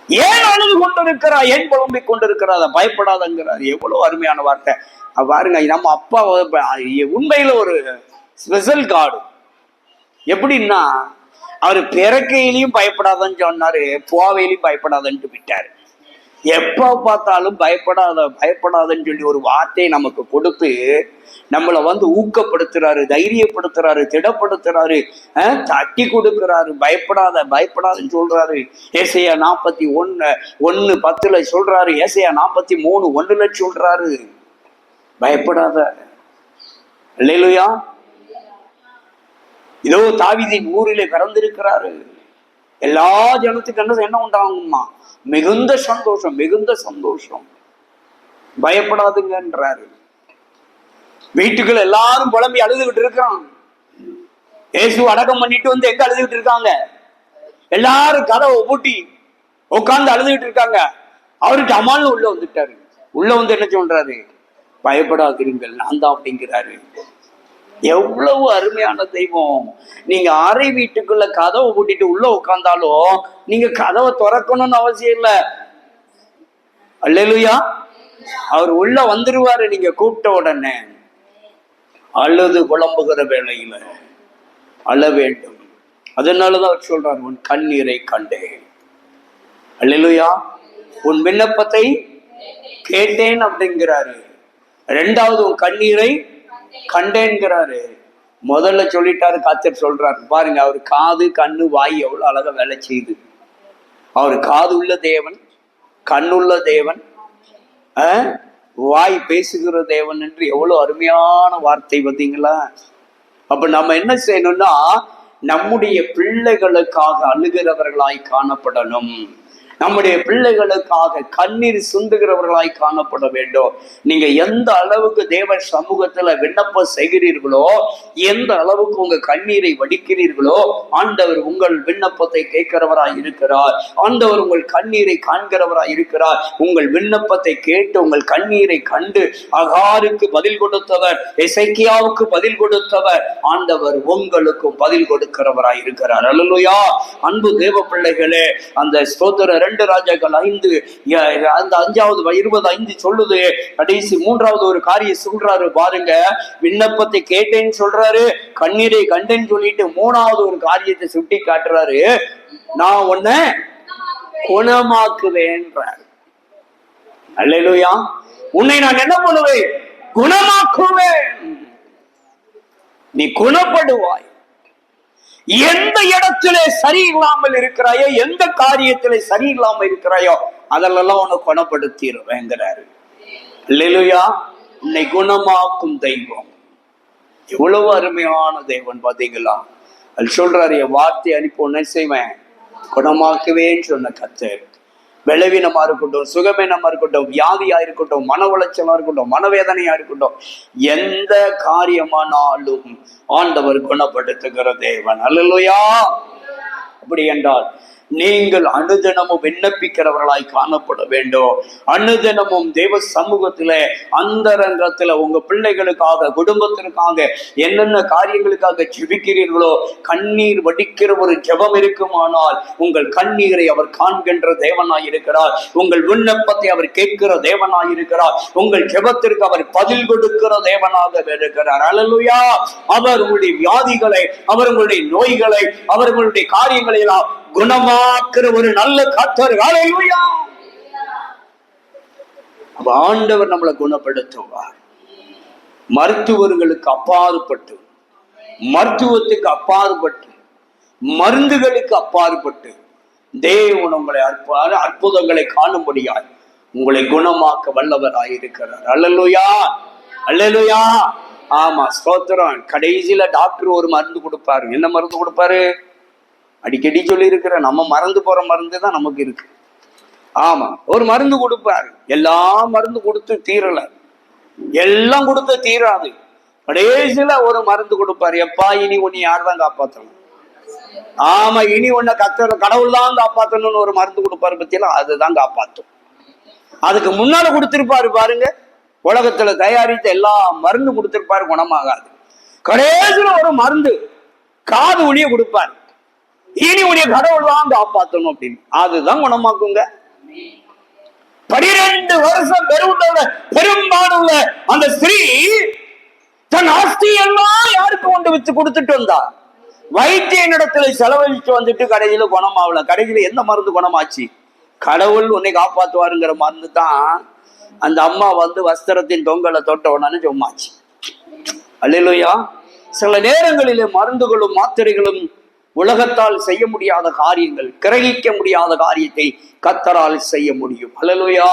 A: ஏன் அழுது கொண்டிருக்கிறா, ஏன் புலம்பிக் கொண்டிருக்கிறார், பயப்படாதங்கிறார். எவ்வளவு அருமையான வார்த்தை பாருங்க. நம்ம அப்பா உண்மையில ஒரு ஸ்பெஷல் கார்டு. எப்படின்னா, அவரு பிறக்கையிலையும் பயப்படாதன்னு சொன்னாரு, போவையிலையும் பயப்படாதன்ட்டு விட்டாரு. எப்ப பார்த்தாலும் பயப்படாதன்னு சொல்லி ஒரு வார்த்தையை நமக்கு கொடுத்து நம்மளை ஊக்கப்படுத்துறாரு, தைரியப்படுத்துறாரு, திடப்படுத்துறாரு, தட்டி கொடுக்கிறாரு. பயப்படாதன்னு சொல்றாரு. ஏசாயா 41:10 சொல்றாரு, ஏசாயா 43:1 சொல்றாரு. பயப்படாத. அல்லேலூயா. இதோ தாவீதின் ஊரிலே பிறந்திருக்கிறாரு. எல்லா ஜனத்துக்கு என்ன உண்டாகுமா, மிகுந்த சந்தோஷம், மிகுந்த சந்தோஷம். பயப்படாதுங்கன்றாரு. வீட்டுக்குள்ள எல்லாரும் புலம்பி அழுதுகிட்டு இருக்கான். இயேசு அடக்கம் பண்ணிட்டு எங்க அழுதுகிட்டு இருக்காங்க, எல்லாரும் கதவை பூட்டி உட்கார்ந்து அழுதுகிட்டு இருக்காங்க. அவருக்கு அம்மாலும் உள்ள வந்துட்டாரு. உள்ள வந்து என்ன சொல்றாரு? பயப்படாதீர்கள், நான் தான் அப்படிங்கிறாரு. எவ்வளவு அருமையான தெய்வம்! நீங்க அறை வீட்டுக்குள்ள கதவை பூட்டிட்டு உள்ள உட்கார்ந்தாலும் நீங்க கதவை திறக்கணும்னு அவசியம் இல்லை. அல்லேலூயா! அவர் உள்ள வந்துருவாரு நீங்க கூப்பிட்ட உடனே. அழுது புலம்புகிற வேளையில அழ வேண்டும். அதனாலதான் அவர் சொல்றார், உன் கண்ணீரை கண்டேன். அல்லேலூயா! உன் விண்ணப்பத்தை கேட்டேன் அப்படிங்கிறாரு. ரெண்டாவது உன் கண்ணீரை கண்டேன்கிறாரு. முதல்ல சொல்லிட்டாரு, கர்த்தர் சொல்றாரு பாருங்க, அவர் காது கண்ணு வாய் எவ்வளவு அழகா வேலை செய்யுது. அவர் காது உள்ள தேவன், கண்ணுள்ள தேவன், வாய் பேசுகிற தேவன் என்று எவ்வளவு அருமையான வார்த்தை பார்த்தீங்களா? அப்ப நம்ம என்ன செய்யணும்னா, நம்முடைய பிள்ளைகளுக்காக அழுகிறவர்களாய் காணப்படணும். நம்முடைய பிள்ளைகளுக்காக கண்ணீர் சிந்துகிறவர்களாய் காணப்பட வேண்டும். நீங்க எந்த அளவுக்கு தேவ சமூகத்துல விண்ணப்பம் செய்கிறீர்களோ, எந்த அளவுக்கு உங்க கண்ணீரை வடிக்கிறீர்களோ, ஆண்டவர் உங்கள் விண்ணப்பத்தை கேட்கிறவராய் இருக்கிறார். ஆண்டவர் உங்கள் கண்ணீரை காண்கிறவராய் இருக்கிறார். உங்கள் விண்ணப்பத்தை கேட்டு உங்கள் கண்ணீரை கண்டு அகாருக்கு பதில் கொடுத்தவர், எசேக்கியாவுக்கு பதில் கொடுத்தவர் ஆண்டவர் உங்களுக்கும் பதில் கொடுக்கிறவராய் இருக்கிறார். அல்லேலூயா! அன்பு தேவ பிள்ளைகளே, அந்த ஸ்தோத்திர 2 ராஜாக்கள் 5 அந்த 5வது 25 சொல்லுது. கடைசி 3வது ஒரு காரியம் சொல்றாரு பாருங்க. விண்ணப்பத்தை கேட்டேன்னு சொல்றாரு, கண்ணீரை கண்டேன்னு சொல்லிட்டு 3வது ஒரு காரியத்தை சுட்டி காட்டுறாரு. நான் உன்னை குணமாக்குவேன்றார். அல்லேலூயா! உன்னை நான் என்ன பண்ணுவேன்? குணமாக்குவேன். நீ குணப்படுவாய். எந்த இடத்திலே சரியில்லாமல் இருக்கிறாயோ, எந்த காரியத்திலே சரியில்லாமல் இருக்கிறாயோ, அதெல்லாம் உன்னை குணப்படுத்திடுவேங்கிறாரு. அல்லேலூயா! உன்னை குணமாக்கும் தெய்வம். எவ்வளவு அருமையான தெய்வன் பாத்தீங்களா? அது சொல்றாரு, என் வார்த்தை அனுப்பி உன்னை செய்வேன், குணமாக்குவேன்னு சொன்ன கர்த்தர். பலவீனமா இருக்கட்டும், சுகமீனமா இருக்கட்டும், வியாதியா இருக்கட்டும், மன உளைச்சலா இருக்கட்டும், மனவேதனையா இருக்கட்டும், எந்த காரியமானாலும் ஆண்டவர் குணப்படுத்துகிற தேவன். அல்லேலூயா! அப்படி என்றால் நீங்கள் அனுதினமும் விண்ணப்பிக்கிறவர்களாய் காணப்பட வேண்டும். அனுதினமும் தேவ சமூகத்திலே அந்தரங்கத்துல உங்க பிள்ளைகளுக்காக, குடும்பத்திற்காக என்னென்ன காரியங்களுக்காக ஜெபிக்கிறீர்களோ, கண்ணீர் வடிக்கிற ஒரு ஜெபம் இருக்குமானால் உங்கள் கண்ணீரை அவர் காண்கின்ற தேவனாய் இருக்கிறார். உங்கள் விண்ணப்பத்தை அவர் கேட்கிற தேவனாய் இருக்கிறார். உங்கள் ஜெபத்திற்கு அவர் பதில் கொடுக்கிற தேவனாக இருக்கிறார். அல்லேலூயா! அவர் உங்களுடைய வியாதிகளை, அவர் உங்களுடைய நோய்களை, அவர்களுடைய காரியங்களை எல்லாம் குணமாக்குற ஒரு நல்ல கர்த்தர். அல்லேலூயா! ஆண்டவர் நம்மளை குணப்படுத்துவார். மருத்துவர்களுக்கு அப்பாற்பட்டு, மருத்துவத்துக்கு அப்பாற்பட்டு, மருந்துகளுக்கு அப்பாற்பட்டு தேவன் உங்களை அற்புதங்களை காணும்படியாய் உங்களை குணமாக்க வல்லவராயிருக்கிறார். அல்லேலூயா! அல்லேலூயா! ஆமா, ஸ்தோத்திரம். கடைசியில டாக்டர் ஒரு மருந்து கொடுப்பாரு. என்ன மருந்து கொடுப்பாரு? அடிக்கடி சொல்லி இருக்கிற, நம்ம மறந்து போற மருந்து தான் நமக்கு இருக்கு. ஆமா, ஒரு மருந்து கொடுப்பாரு. எல்லா மருந்து கொடுத்து தீரல, எல்லாம் கொடுத்து தீராது. கடைசியில ஒரு மருந்து கொடுப்பாரு. எப்பா, இனி உன்னை யார் தான் காப்பாற்றணும்? ஆமா, இனி உன்னை கடவுள் தான் காப்பாற்றணும்னு ஒரு மருந்து கொடுப்பாரு. பத்தியெல்லாம் அதுதான் காப்பாற்றும். அதுக்கு முன்னால கொடுத்திருப்பாரு பாருங்க, உலகத்துல தயாரித்த எல்லா மருந்து கொடுத்திருப்பாரு, குணமாகாது. கடைசியில ஒரு மருந்து காது ஒளிய கொடுப்பாரு. இனி உடைய கடவுள் தான் காப்பாற்றணும் அப்படின்னு, அதுதான் குணமாக்குங்க. 12 வருஷம் பெரும்பாடுள்ள அந்த ஸ்திரீ தன் ஆஸ்தி எல்லாம் யாருக்கு கொண்டு வச்சு கொடுத்துட்டு வந்தா? வைத்தியனிடத்துல செலவழிச்சு வந்துட்டு கடைசியில குணமாவல. கடைசியில எந்த மருந்து குணமாச்சு? கடவுள் உன்னை காப்பாற்றுவாருங்கிற மருந்து தான் அந்த அம்மா வந்து வஸ்திரத்தின் தொங்கலை தொட்ட உடனே சும்மாச்சு. அல்லேலூயா! சில நேரங்களிலே மருந்துகளும் மாத்திரைகளும் உலகத்தால் செய்ய முடியாத காரியங்கள், கிரகிக்க முடியாத காரியத்தை கர்த்தரால் செய்ய முடியும். அல்லேலூயா!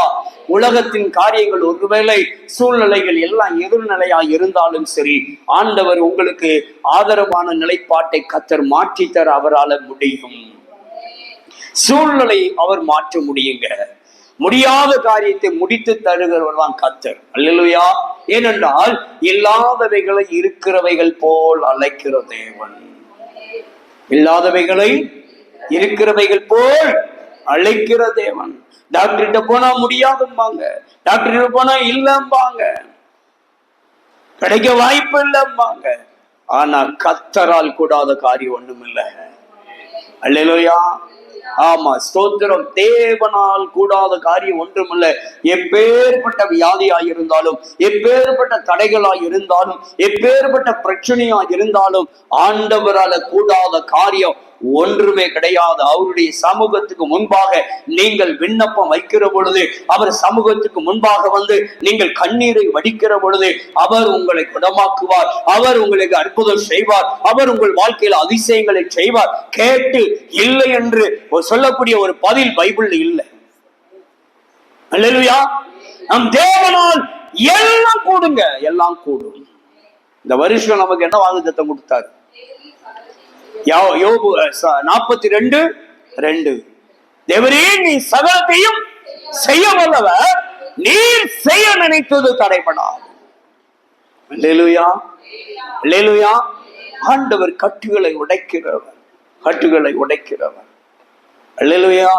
A: உலகத்தின் காரியங்கள், ஒருவேளை சூழ்நிலைகள் எல்லாம் எதிர்நிலையாய் இருந்தாலும் சரி, ஆண்டவர் உங்களுக்கு ஆதரவான நிலைப்பாட்டை கர்த்தர் மாற்றித்தர அவரால் முடியும். சூழ்நிலை அவர் மாற்ற முடியுங்க. முடியாத காரியத்தை முடித்து தருகிறவர் தான் கர்த்தர். அல்லேலூயா! ஏனென்றால் இல்லாதவைகளை இருக்கிறவைகள் போல் அழைக்கிற தேவன். இல்லாதவைகளை இருக்கிறவைகள் போல் அழைக்கிற தேவன். டாக்டர்கிட்ட போனா முடியாதும்பாங்க, டாக்டர்கிட்ட போனா இல்லம்பாங்க, கிடைக்க வாய்ப்பு இல்லம்பாங்க. ஆனா கர்த்தரால் கூடாத காரியம் ஒண்ணும் இல்லை. அல்லேலூயா. ஆமா, ஸ்தோத்திரம். தேவனால் கூடாத காரியம் ஒன்றுமில்லை. எப்பேற்பட்ட வியாதியாய் இருந்தாலும், எப்பேற்பட்ட தடைகளாய் இருந்தாலும், எப்பேற்பட்ட பிரச்சனையாய் இருந்தாலும் ஆண்டவரால கூடாத காரியம் ஒன்றுமே கிடையாது. அவருடைய சமூகத்துக்கு முன்பாக நீங்கள் விண்ணப்பம் வைக்கிற பொழுது, அவர் சமூகத்துக்கு முன்பாக வந்து நீங்கள் கண்ணீரை வடிக்கிற பொழுது அவர் உங்களை குணமாக்குவார், அவர் உங்களுக்கு அற்புதம் செய்வார், அவர் உங்கள் வாழ்க்கையில் அதிசயங்களை செய்வார். கேட்டு இல்லை என்று சொல்லக்கூடிய ஒரு பதில் பைபிள்ல இல்லை. அல்லேலூயா. நம் தேவனால் எல்லாம் கூடுங்க, எல்லாம் கூடும். இந்த வருஷம் நமக்கு என்ன வாக்குத்தத்தம் கொடுத்தாரு? யோபு 42:2, தேவரே நீ சகலத்தையும் செய்ய வல்லவர், நீர் செய்ய நினைத்தது தடைபடாது. அல்லேலூயா, அல்லேலூயா. ஆண்டவர் கட்டுகளை உடைக்கிறவர், கட்டுகளை உடைக்கிறவர். அல்லேலூயா.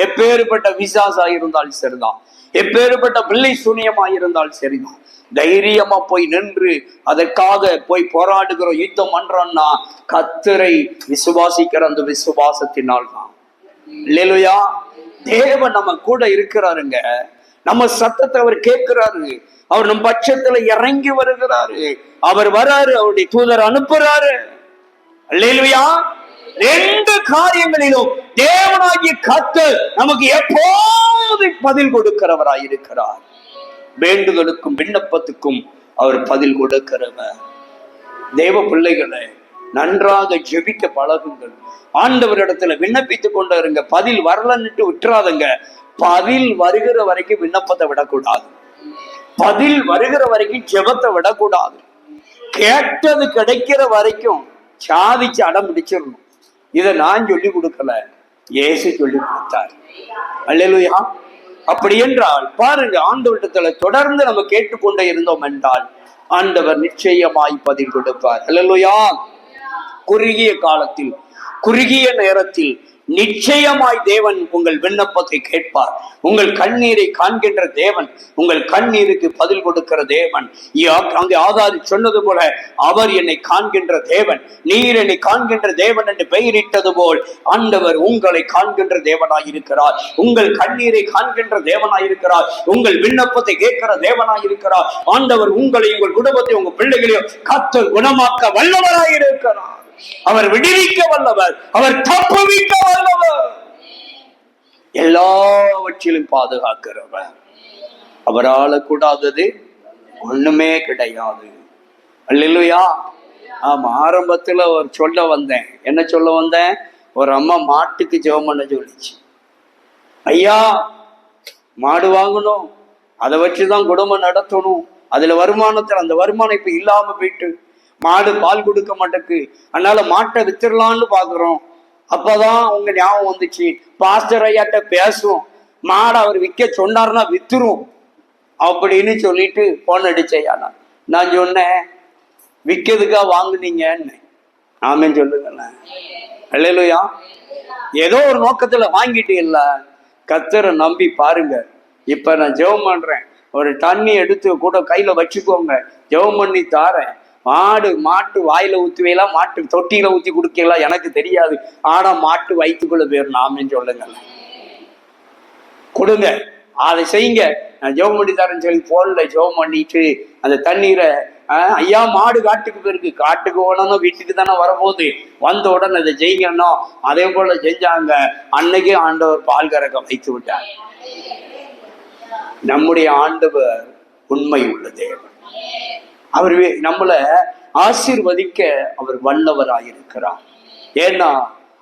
A: எப்பேற்பட்ட விசாசா இருந்தாலும் சரிதான், எப்பேற்பட்ட பிள்ளை சூனியமா இருந்தாலும் சரிதான், தைரியமா போய் நின்று அதற்காக போய் போராடுகிறோம், யுத்தம் பண்றோம்னா கர்த்தரை விசுவாசிக்கிற அந்த விசுவாசத்தினால் தான். அல்லேலூயா. தேவன் நம்ம கூட இருக்கிறாருங்க. நம்ம சத்தத்தை அவர் கேட்கிறாரு, அவர் நம் பட்சத்துல இறங்கி வருகிறாரு, அவர் வராரு, அவருடைய தூதர் அனுப்புறாரு. அல்லேலூயா. ரெண்டு காரியங்களிலும் தேவனாகிய கர்த்தர் நமக்கு எப்போது பதில் கொடுக்கிறவராய் இருக்கிறார். வேண்டுதலுக்கும் விண்ணப்பத்துக்கும் அவர் பதில் கொடுக்கிறவர். தேவ பிள்ளைகளை நன்றாக ஜெபிக்க பழகுங்கள். ஆண்டவரிடத்துல விண்ணப்பித்துக் கொண்டு இருங்க. பதில் வரலன்னுட்டு விட்டுறாதுங்க. பதில் வருகிற வரைக்கும் விண்ணப்பத்தை விடக்கூடாது, பதில் வருகிற வரைக்கும் ஜெபத்தை விடக்கூடாது. கேட்டது கிடைக்கிற வரைக்கும் சாதிச்சு அடம் பிடிச்சிடணும். இதை நான் சொல்லி கொடுக்கல, இயேசு சொல்லி கொடுத்தார். அல்லேலூயா. அப்படி என்றால் பாருங்க, ஆண்டவரிடத்துல தொடர்ந்து நம்ம கேட்டுக்கொண்டே இருந்தோம் என்றால் ஆண்டவர் நிச்சயமாய் பதில் கொடுப்பார். அல்லேலூயா. குறுகிய காலத்தில், குறுகிய நேரத்தில் நிச்சயமாய் தேவன் உங்கள் விண்ணப்பத்தை கேட்பார். உங்கள் கண்ணீரை காண்கின்ற தேவன், உங்கள் கண்ணீருக்கு பதில் கொடுக்கிற தேவன். அங்கே ஆதாரி சொன்னது போல, அவர் என்னை காண்கின்ற தேவன், நீர் என்னை காண்கின்ற தேவன் என்று பெயரிட்டது போல் ஆண்டவர் உங்களை காண்கின்ற தேவனாயிருக்கிறார், உங்கள் கண்ணீரை காண்கின்ற தேவனாயிருக்கிறார், உங்கள் விண்ணப்பத்தை கேட்கிற தேவனாயிருக்கிறார். ஆண்டவர் உங்களை, உங்கள் குடும்பத்தை, உங்கள் பிள்ளைகளையும் கர்த்தர் குணமாக்க வல்லவராயிருக்கிறார். அவர் விடுவிக்க வல்லவர், அவர் தப்புவிக்க வல்லவர், எல்லாவற்றிலும் பாதுகாக்கிறவர். அவரால் கூடாதது ஒண்ணுமே கிடையாது. அல்லேலூயா. ஆமா, ஆரம்பத்துல ஒரு சொல்ல வந்தேன். என்ன சொல்ல வந்தேன்? ஒரு அம்மா மாட்டுக்கு ஜெபம் பண்ண சொல்லிச்சு. ஐயா, மாடு வாங்கணும், அதை வச்சுதான் குடும்பம் நடத்தணும், அதுல வருமானத்துல அந்த வருமானம் இப்ப இல்லாம போயிட்டு மாடு பால் கொடுக்க மாட்டேக்கு, அதனால மாட்டை வித்துடலான்னு பாக்குறோம். அப்பதான் உங்க ஞாபகம் வந்துச்சு, பாஸ்டர் ஐயாட்ட பேசுவோம், மாடை அவர் விற்க சொன்னார்னா வித்துரும் அப்படின்னு சொல்லிட்டு போன் அடிச்சையா. நான் சொன்னேன், விற்கிறதுக்கா வாங்குனீங்கன்னு. ஆமேன்னு சொல்லுங்களேன். அல்லேலூயா. ஏதோ ஒரு நோக்கத்துல வாங்கிட்டு இல்ல, கர்த்தரை நம்பி பாருங்க. இப்ப நான் ஜெபம் பண்றேன், ஒரு தண்ணி எடுத்து கூட கையில வச்சுக்கோங்க, ஜெபம் பண்ணி தாரேன். மாட்டு வாயில ஊத்துவேலாம், மாட்டு தொட்டியில ஊத்தி குடுக்கலாம் எனக்கு தெரியாது, ஆனா மாட்டு வயிற்றுக்குள்ள பேர் நாமன்னு சொல்லுங்க, கொடுங்க, அதை செய்யுங்க. நான் ஜெபம் பண்ணி தரேன்னு சொல்லி போன்ல ஜெபம் பண்ணிட்டு அந்த தண்ணீரை, ஐயா மாடு காட்டுக்கு போயிருக்கு, காட்டுக்கு போனோம்னா வீட்டுக்கு தானே வரப்போகுது, வந்த உடனே அதை செய்யணும். அதே போல செஞ்சாங்க. அன்னைக்கு ஆண்டவர் பால் கறக்க வைத்து விட்டார். நம்முடைய ஆண்டவர் உண்மை உள்ள தேவன். அவர் நம்மளை ஆசீர்வதிக்க அவர் வல்லவராயிருக்கிறார். ஏன்னா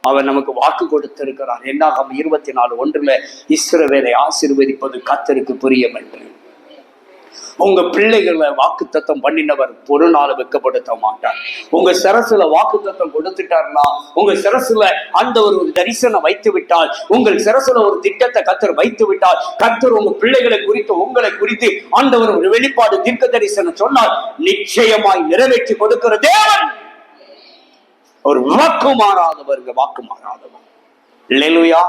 A: அவர் நமக்கு வாக்கு கொடுத்திருக்கிறார். என்னாகும் 24:1 இஸ்ரவேலை ஆசீர்வதிப்பது கர்த்தருக்கு பிரியம் என்று. உங்க பிள்ளைகளை வாக்குத்தத்தம் பண்ணினவர் ஒரு நாள் வெட்கப்படுத்த மாட்டார். உங்க சிரசுல வாக்குத்தத்தம் கொடுத்துட்டார்னா, உங்க சிரசுல அந்த ஒரு தரிசனம் வைத்து விட்டால், உங்கள் சிரசுல ஒரு திட்டத்தை கர்த்தர் வைத்து விட்டால், கர்த்தர் உங்க பிள்ளைகளை குறித்து, உங்களை குறித்து ஆண்டவர் ஒரு வெளிப்பாடு தீர்க்க தரிசனம் சொன்னால் நிச்சயமாய் நிறைவேற்றி கொடுக்கிற தேவன். ஒரு வாக்கு மாறாதவர், வாக்கு மாறாதவர். அல்லேலூயா.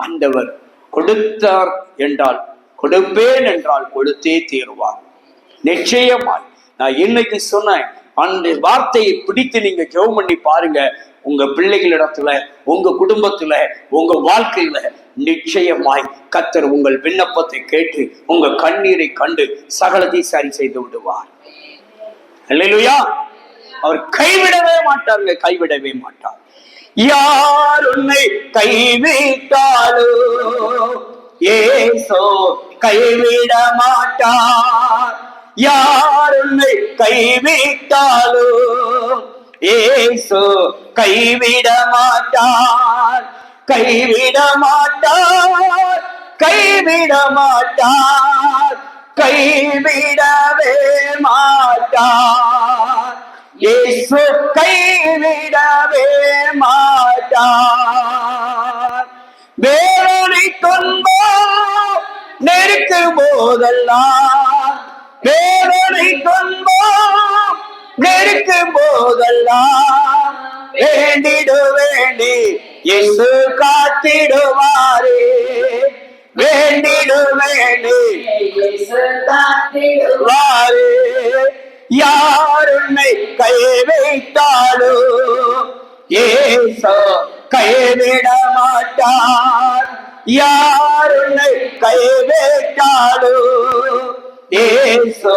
A: ஆண்டவர் கொடுத்தார் என்றால், கொடுப்பேன் என்றால் கொடுத்தே தீருவார். நிச்சயமாய் நான் இன்னைக்கு சொன்னேன், அந்த வார்த்தையை பிடித்து நீங்க ஜெபம் பண்ணி பாருங்க. உங்க பிள்ளைகளிடத்துல, உங்க குடும்பத்துல, உங்க வாழ்க்கையில நிச்சயமாய் கர்த்தர் உங்கள் விண்ணப்பத்தை கேட்டு உங்க கண்ணீரை கண்டு சகலத்தை சரி செய்து விடுவார். அல்லேலூயா. அவர் கைவிடவே மாட்டாருங்க, கைவிடவே மாட்டார். யார் உன்னை கைவிட்டாலோ இயேசு கைவிட மாட்டார். யார் உன்னை கைவிட்டாலோ இயேசு கைவிட மாட்டார். கைவிட மாட்டார், கைவிட மாட்டார், கைவிடவே மாட்டார். இயேசு கைவிடவே மாட்டார். வேதனை துன்பம் நெருக்கும் போதெல்லாம், வேதனை துன்பம் நெருக்கும் போதெல்லாம் வேண்டிடு வேண்டி இயேசு காத்திடுவாரே. வேண்டிடு வேண்டி இயேசு காத்திடுவாரே. யார் உன்னை கைவிட்டாலோ இயேசு கைவிட மாட்டார். யார் உன்னை கைவிட்டாலோ இயேசு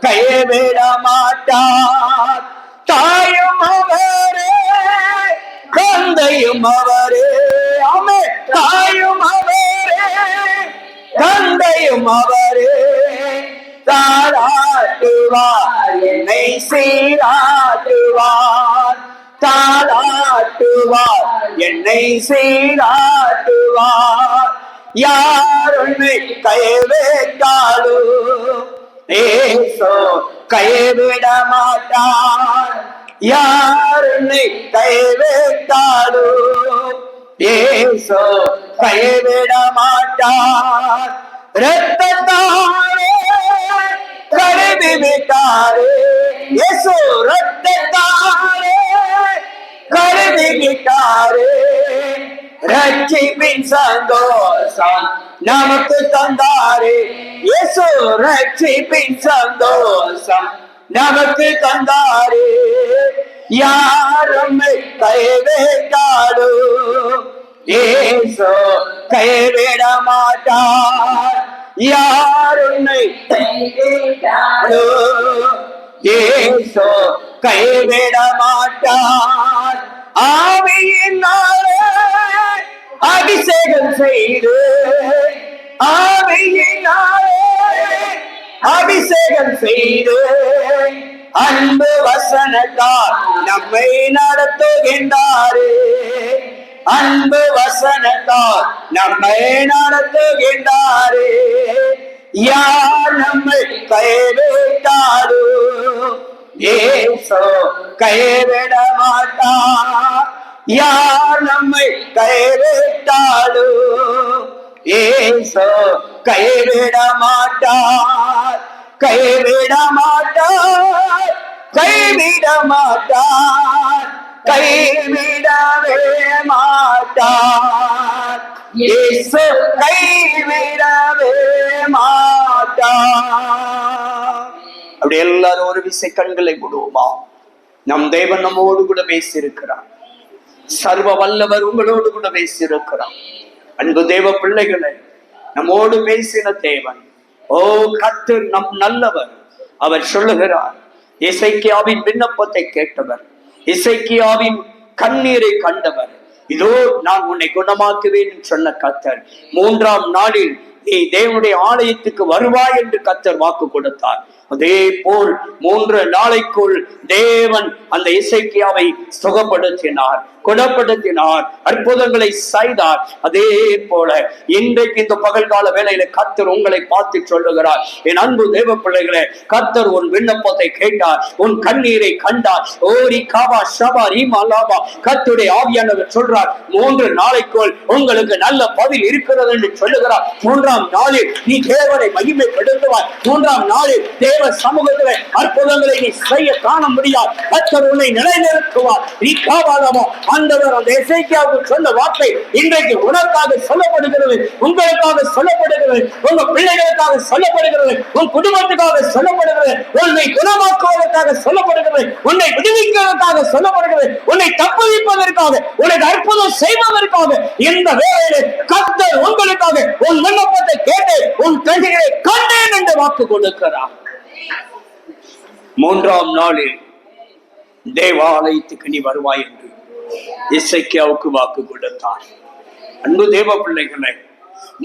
A: கைவிட மாட்டார். தாயும் அவரே, தந்தையும் அவரே. ஆமே. தாயும் அவரே, தந்தையும் அவரே. தாளாட்டுவார், என்னை சீராட்டுவார். தாளாட்டுவார், என்னை சீராட்டுவார். யார் உன்னை கைவிட்டாலோ இயேசு கைவிட மாட்டார். யார் உன்னை கைவிட்டாலோ இயேசு கைவிட மாட்டார். இரத்தத்தாலே கழுவி விட்டாரே இயேசு, இரத்தத்தாலே கழுவி விட்டாரே. ரட்சிப்பின் சந்தோஷம் நமக்கு தந்தாரே இயேசு. ரட்சிப்பின் சந்தோஷம் நமக்கு தந்தாரே. யார் உம்மை கைவிட்டாலோ இயேசு கைவிட மாட்டார். யார் உன்னை கைவிட்டாலோ இயேசு கைவிட மாட்டார். ஆவியினாலே அபிஷேகம் செய்து, ஆவியினாலே அபிஷேகம் செய்து அன்பு வசனத்தால் நம்மை நடத்துகின்றாரே. அன்பு வசனத்தால் நம்மை நடத்துகின்றாரே. யார் நம்மை கைவிட்டாலோ இயேசு கைவிட மாட்டார். யார் நம்மை கைவிட்டாலோ இயேசு கைவிட மாட்டார். கைவிட மாட்டார், கைவிட மாட்டார், கைவிடவே மாட்டார். இயேசு கைவிடவே மாட்டார். அப்படி எல்லாரும் ஒரு விசை கண்களை விடுவோமா? நம் தேவன் நம்மோடு கூட பேசியிருக்கிறார். சர்வ வல்லவர் உங்களோடு கூட பேசியிருக்கிறார். அன்பு தேவ பிள்ளைகளை, நம்மோடு பேசின தேவன், ஓ கர்த்தர் நம் நல்லவர். அவர் சொல்லுகிறார், எசேக்கியாவின் விண்ணப்பத்தை கேட்டவர், எசேக்கியாவின் கண்ணீரை கண்டவர். இதோ நான் உன்னை குணமாக்குவேன் சொன்ன கர்த்தர், 3ஆம் நாளில் நீ தேவனுடைய ஆலயத்துக்கு வருவாய் என்று கர்த்தர் வாக்கு கொடுத்தார். அதே போல் 3 நாளைக்குள் தேவன் அந்த எசேக்கியாவை சுகப்படுத்தினார், குணப்படுத்தினார், அற்புதங்களை செய்தார். அதே போல இன்றைக்கு இந்த பகல்கால வேளையில கர்த்தர் உங்களை பார்த்து சொல்லுகிறார், என் அன்பு தேவ பிள்ளைகளே, கர்த்தர் உன் விண்ணப்பத்தை கேட்டார், உன் கண்ணீரை கண்டார். ஓரி காவா ஷபா ரீமா லாபா. கர்த்தருடைய ஆவியானவர் சொல்றார், 3 நாளைக்குள் உங்களுக்கு நல்ல பதில் இருக்கிறது என்று சொல்லுகிறார். 3ஆம் நாளில் நீ தேவனை மகிமைப்படுத்துவாய். 3ஆம் நாளில் தேவ சமூகத்திலே அற்புதங்களை நீ செய்ய காண முடியாது. கர்த்தர் உன்னை நிலைநிறுத்துவார். நீ காவாதமோ ஆண்டவர் அந்த எசேக்கியாவுக்கு சொன்ன வார்த்தை இன்றைக்கு உனக்காக சொல்லப்படுகிறது, உங்களுக்காக சொல்லப்படுகிறது, உங்க பிள்ளைகளுக்காக சொல்லப்படுகிறது, உன் குடும்பத்துக்காக சொல்லப்படுகிறது, உன்னை குணமாக்குவதற்காக சொல்லப்படுகிறது, உன்னை விடுவிக்கிறதற்காக சொல்லப்படுகிறது, உன்னை தப்புவிப்பதற்காக, உனக்கு அற்புதம் செய்வதற்காக இந்த வேளையிலே கர்த்தர் உங்களுக்காக உன் விண்ணப்பத்தை கேட்டு உன் கண்களை கண்டேன் என்று வாக்கு கொடுக்கிறார். மூன்றாம் நாளில் தேவாலயத்துக்கு நீ வருவாய் என்று எசேக்கியாவுக்கு வாக்கு கொடுத்தார். அன்பு தேவ பிள்ளைகளை,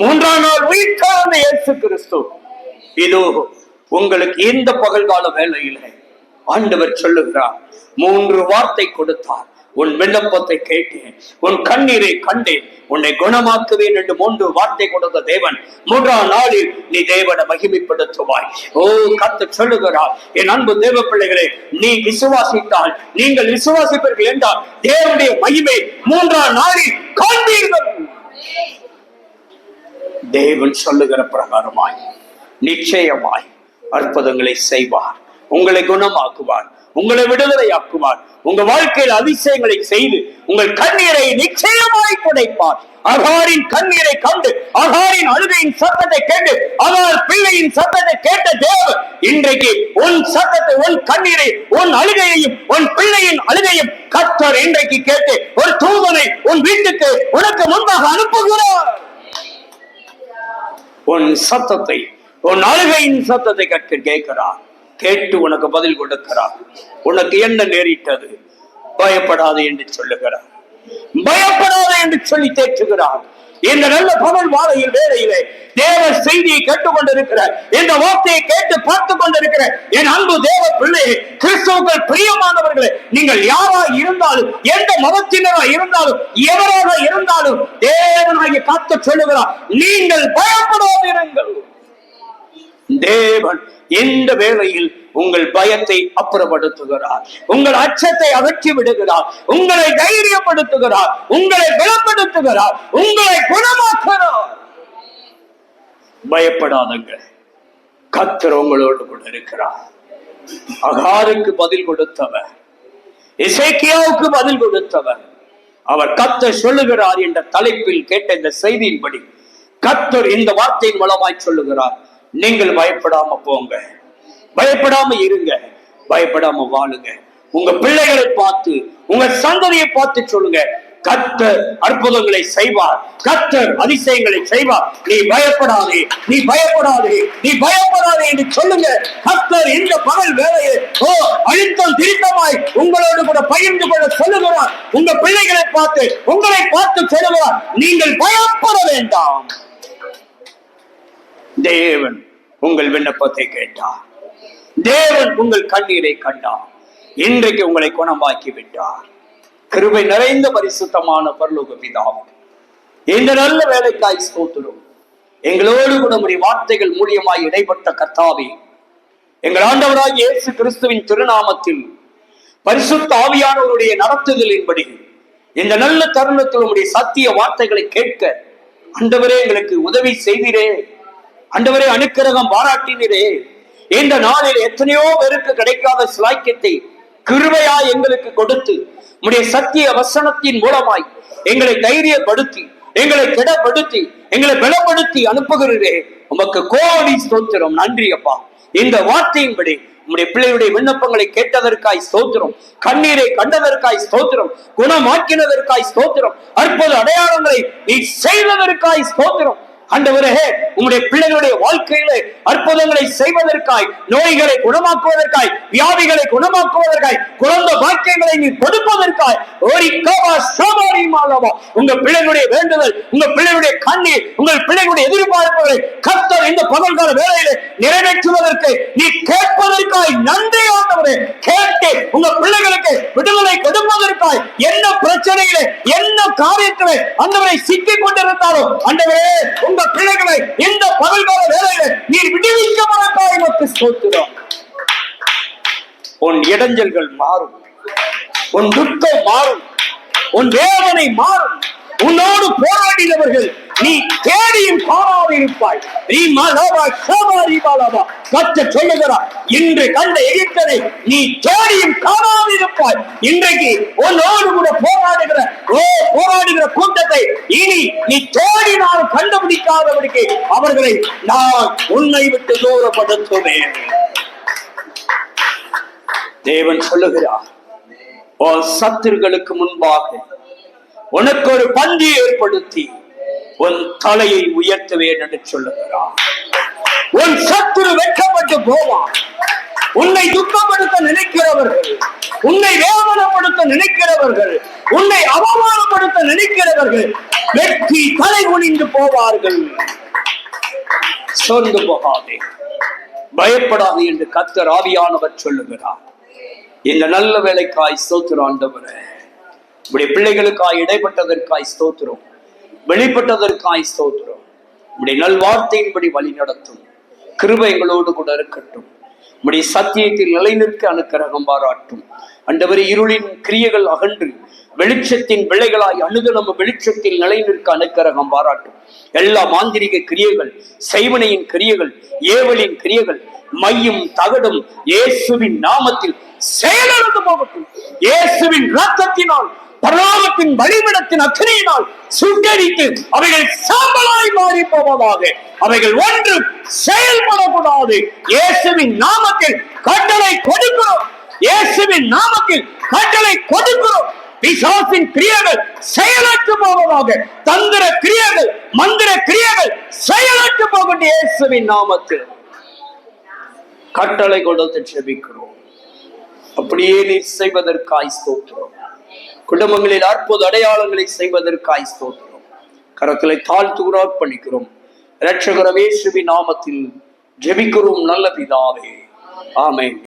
A: மூன்றாம் நாள் உயிர்த்தெழுந்த இயேசு கிறிஸ்து இதோ உங்களுக்கு இந்த பகல்கால வேளையில ஆண்டவர் சொல்லுகிறார், 3 வார்த்தை கொடுத்தார். உன் விண்ணப்பத்தை கேட்டேன், உன் கண்ணீரை கண்டேன், உன்னை குணமாக்குவேன் என்று 3 வார்த்தை கொடுத்த தேவன் 3ஆம் நாளில் நீ தேவனை மகிமைப்படுத்துவாய். ஓ கர்த்தர் சொல்லுகிறார், என் அன்பு தேவ பிள்ளைகளே, நீ விசுவாசித்தால், நீங்கள் விசுவாசிப்பீர்கள் என்றால் தேவனுடைய மகிமை 3ஆம் நாளில் காண்பீர்கள். தேவன் சொல்லுகிற பிரகாரமாய் நிச்சயமாய் அற்புதங்களை செய்வார், உங்களை குணமாக்குவார், உங்களை விடுதலையாக்குவார், உங்க வாழ்க்கையில் அதிசயங்களை செய்து உங்கள் கண்ணீரை நிச்சயமாய் துடைப்பார். அகாரின் கண்ணீரை கண்டு, அகாரின் அழுகையின் சத்தத்தை கேட்டு, அகார் பிள்ளையின் சத்தத்தை கேட்ட தேவன் இன்றைக்கு உன் சத்தத்தை, உன் கண்ணீரை, உன் அழுகையையும், உன் பிள்ளையின் அழுகையும் கர்த்தர் இன்றைக்கு கேட்டு ஒரு தூதனை உன் வீட்டுக்கு உனக்கு முன்பாக அனுப்புகிறார். உன் சத்தத்தை, உன் அழுகையின் சத்தத்தை கர்த்தர் கேட்கிறார். கேட்டு உனக்கு பதில் கொடுக்கிறார். உனக்கு என்ன நேரிட்டது? பயப்படாது என்று சொல்லுகிறார். பயப்படாது என்று சொல்லி தேற்றுகிறார். இந்த நல்ல பகல் மாலையில் வேளையிலே தேவ செய்தியை கேட்டுக்கொண்டிருக்கிற, இந்த வார்த்தையை கேட்டு பார்த்து கொண்டிருக்கிற என் அன்பு தேவ பிள்ளையே, கிறிஸ்துவுக்குள் பிரியமானவர்களே, நீங்கள் யாராக இருந்தாலும், எந்த மதத்தினராக இருந்தாலும், எவராக இருந்தாலும் தேவனாகிய கர்த்தர் சொல்லுகிறார், நீங்கள் பயப்படாதிருங்கள். தேவன் இந்த வேளையில் உங்கள் பயத்தை அப்புறப்படுத்துகிறார், உங்கள் அச்சத்தை அகற்றி விடுகிறார், உங்களை தைரியப்படுத்துகிறார், உங்களை பலப்படுத்துகிறார், உங்களை குணமாக்குகிறார். பயப்படாதங்க, கர்த்தர் உங்களோடு கூட இருக்கிறார். அகாருக்கு பதில் கொடுத்தவர், எசேக்கியாவுக்கு பதில் கொடுத்தவர், அவர் கர்த்தர் சொல்லுகிறார் என்ற தலைப்பில் கேட்ட இந்த செய்தியின்படி கர்த்தர் இந்த வார்த்தையின் மூலமாய் சொல்லுகிறார், நீங்கள் பயப்படாம போங்க, பயப்படாம இருங்க, பயப்படாம வாழுங்க. உங்க பிள்ளைகளை பார்த்து, உங்க சந்ததியை பார்த்து சொல்லுங்க, கர்த்தர் அற்புதங்களை செய்வார், கர்த்தர் அதிசயங்களை செய்வார். நீ பயப்படாதே, நீ பயப்படாதே, நீ பயப்படாதே என்று சொல்லுங்க. கர்த்தர் இந்த பகல் வேளையில் அழுத்தம் திருத்தமாய் உங்களோடு கூட பகிர்ந்து கொள்ள சொல்லுகிறார். உங்க பிள்ளைகளை பார்த்து, உங்களை பார்த்து சொல்லுகிறார், நீங்கள் பயப்பட வேண்டாம். தேவன் உங்கள் விண்ணப்பத்தை கேட்டார், தேவன் உங்கள் கண்ணீரை கண்டார், இன்றைக்கு உங்களை குணமாக்கி விட்டார். கிருபை நிறைந்த பரிசுத்தமான பரலோக பிதாவே, இந்த நல்ல வேலைக்காய் ஸ்தோத்திரம். எங்களோடு கூட உம்முடைய வார்த்தைகள் மூலியமாய் இடைப்பட்ட கர்த்தாவே, எங்கள் ஆண்டவராகிய இயேசு கிறிஸ்துவின் திருநாமத்தில் பரிசுத்த ஆவியானவருடைய நடத்துதலின்படி இந்த நல்ல தருணத்தில் உம்முடைய சத்திய வார்த்தைகளை கேட்க ஆண்டவரே எங்களுக்கு உதவி செய்தீரே. ஆண்டவரே அனுக்கிரகம் பாராட்டினரே. இந்த நாளில் எத்தனையோ பேருக்கு கிடைக்காத சிலாக்கியத்தை கிருபையாய் எங்களுக்கு கொடுத்து உம்முடைய சத்திய வசனத்தின் மூலமாய் எங்களை தைரியப்படுத்தி, எங்களை திடப்படுத்தி, எங்களை பலப்படுத்தி அனுப்புகிறீரே. உமக்கு கோடி ஸ்தோத்திரம், நன்றி அப்பா. இந்த வார்த்தையின்படி உம்முடைய பிள்ளையுடைய விண்ணப்பங்களை கேட்டதற்காய் ஸ்தோத்திரம், கண்ணீரை கண்டதற்காய் ஸ்தோத்திரம், குணமாக்கினதற்காய் ஸ்தோத்திரம், அற்புத அடையாளங்களை நீ செய்ததற்காய் ஸ்தோத்திரம். ஆண்டவரே, உம்முடைய பிள்ளைகளுடைய வாழ்க்கையிலே அற்புதங்களை செய்வதற்காய், நோய்களை குணமாக்குவதற்காய், வியாதிகளை குணமாக்குவதற்காய், குழந்தை பாக்கியங்களை நீ கொடுப்பதற்காய் உங்க பிள்ளைகளுடைய வேண்டுதல், உங்க பிள்ளைகளுடைய கண்ணீர், உங்கள் பிள்ளைகளுடைய எதிர்பார்ப்புகளை கர்த்தர் இந்த பகல்கால வேளையிலே நிறைவேற்றுவதற்கு நீ கேட்பதற்காய் நன்றி ஆண்டவரே. கேட்டு உங்க பிள்ளைகளுக்கு விடுதலை கொடுப்பதற்காய், என்ன பிரச்சனையிலே, என்ன காரியத்திலே ஆண்டவரை சிக்கிக் கொண்டிருந்தாலும் ஆண்டவரே, உங்க பிள்ளைகளை இந்த பகல்கால வேளையிலே நீர் விடுவிக்கவதற்காய் உமக்கு ஸ்தோத்திரம். உன் இடைஞ்சல்கள் மாறும், உன் துக்கம் மாறும், உன் வேதனை மாறும். உன்னோடு போராடினவர்கள் நீ தேடியும் காணாதிருப்பாய். கர்த்தர் சொல்லுகிறார், இன்று கண்ட எகிப்தனை நீ தேடியும் காணாதிருப்பாய். இன்றைக்கு உன்னோடு கூட போராடுகிற கூட்டத்தை இனி நீ தேடினாலும் கண்டுபிடிக்காதபடிக்கு அவர்களை நான் உன்னை விட்டு தூரப்படுத்துவேன். தேவன் சொல்லுகிறார், சத்துருக்களுக்கு முன்பாக உனக்கு ஒரு பந்தி ஏற்படுத்தி உன் தலையை உயர்த்துவேன் என்று சொல்லுகிறார். உன் சத்துரு வெட்கப்பட்டு போவான். உன்னை துக்கப்படுத்த நினைக்கிறவர்கள், உன்னை வேதனைப்படுத்த நினைக்கிறவர்கள், உன்னை அவமானப்படுத்த நினைக்கிறவர்கள் வெற்றி தலை குனிந்து போவார்கள். சோர்ந்து போகாதே, பயப்படாது என்று கர்த்தர் ஆவியானவர் சொல்லுகிறார். இந்த நல்ல வேலைக்காய் ஸ்தோத்திரம் ஆண்டவரே. இப்படி பிள்ளைகளுக்காய் இடைப்பட்டதற்காய் ஸ்தோத்திரம், வெளிப்பட்டதற்காய் ஸ்தோத்திரம். இப்படி நல்வார்த்தையின்படி வழி நடத்தும் கிருபை எங்களோடு கூட இருக்கட்டும். இப்படி சத்தியத்தில் நிலை நிற்க அனுக்கிரகம் பாராட்டும் ஆண்டவரே. இருளின் கிரியைகள் அகன்று வெளிச்சத்தின் விளைகளாய் அனுதினம் வெளிச்சத்தில் நிலை நிற்க அனுக்கிரகம் பாராட்டும். எல்லா மாந்திரிக கிரியைகள், செய்வனையின் கிரியைகள், ஏவலின் கிரியைகள், மையும் தகடும் இயேசுவின் நாமத்தில் செயலிழந்து போகட்டும். இயேசுவின் இரத்தத்தினால், பரலோகத்தின் பலிபீடத்தின் அக்கினியினால் சுட்டரித்து அவைகள் சாம்பலாய் மாறி போவதாக. அவைகள் ஒன்று செயல்படக்கூடாது. இயேசுவின் நாமத்தில் கட்டளை கொடுக்கிறோம். இயேசுவின் நாமத்தில் கட்டளை கொடுக்கிறோம். பிசாசின் கிரியைகள் செயலற்று போவதாக. தந்திர கிரியைகள், மந்திர கிரியைகள் செயலற்று போகட்டும். இயேசுவின் நாமத்தில் கட்டளை கொடுத்து ஜெபிக்கிறோம். அப்படியே நீர் செய்வதற்காய் ஸ்தோத்திரம். குடும்பங்களில் அற்புத அடையாளங்களை செய்வதற்காய் ஸ்தோத்திரம். கரங்களை தாழ்த்து அர்ப்பணிக்கிறோம். இரட்சகர் இயேசுவின் நாமத்தில் ஜெபிக்கிறோம் நல்ல பிதாவே, ஆமென்.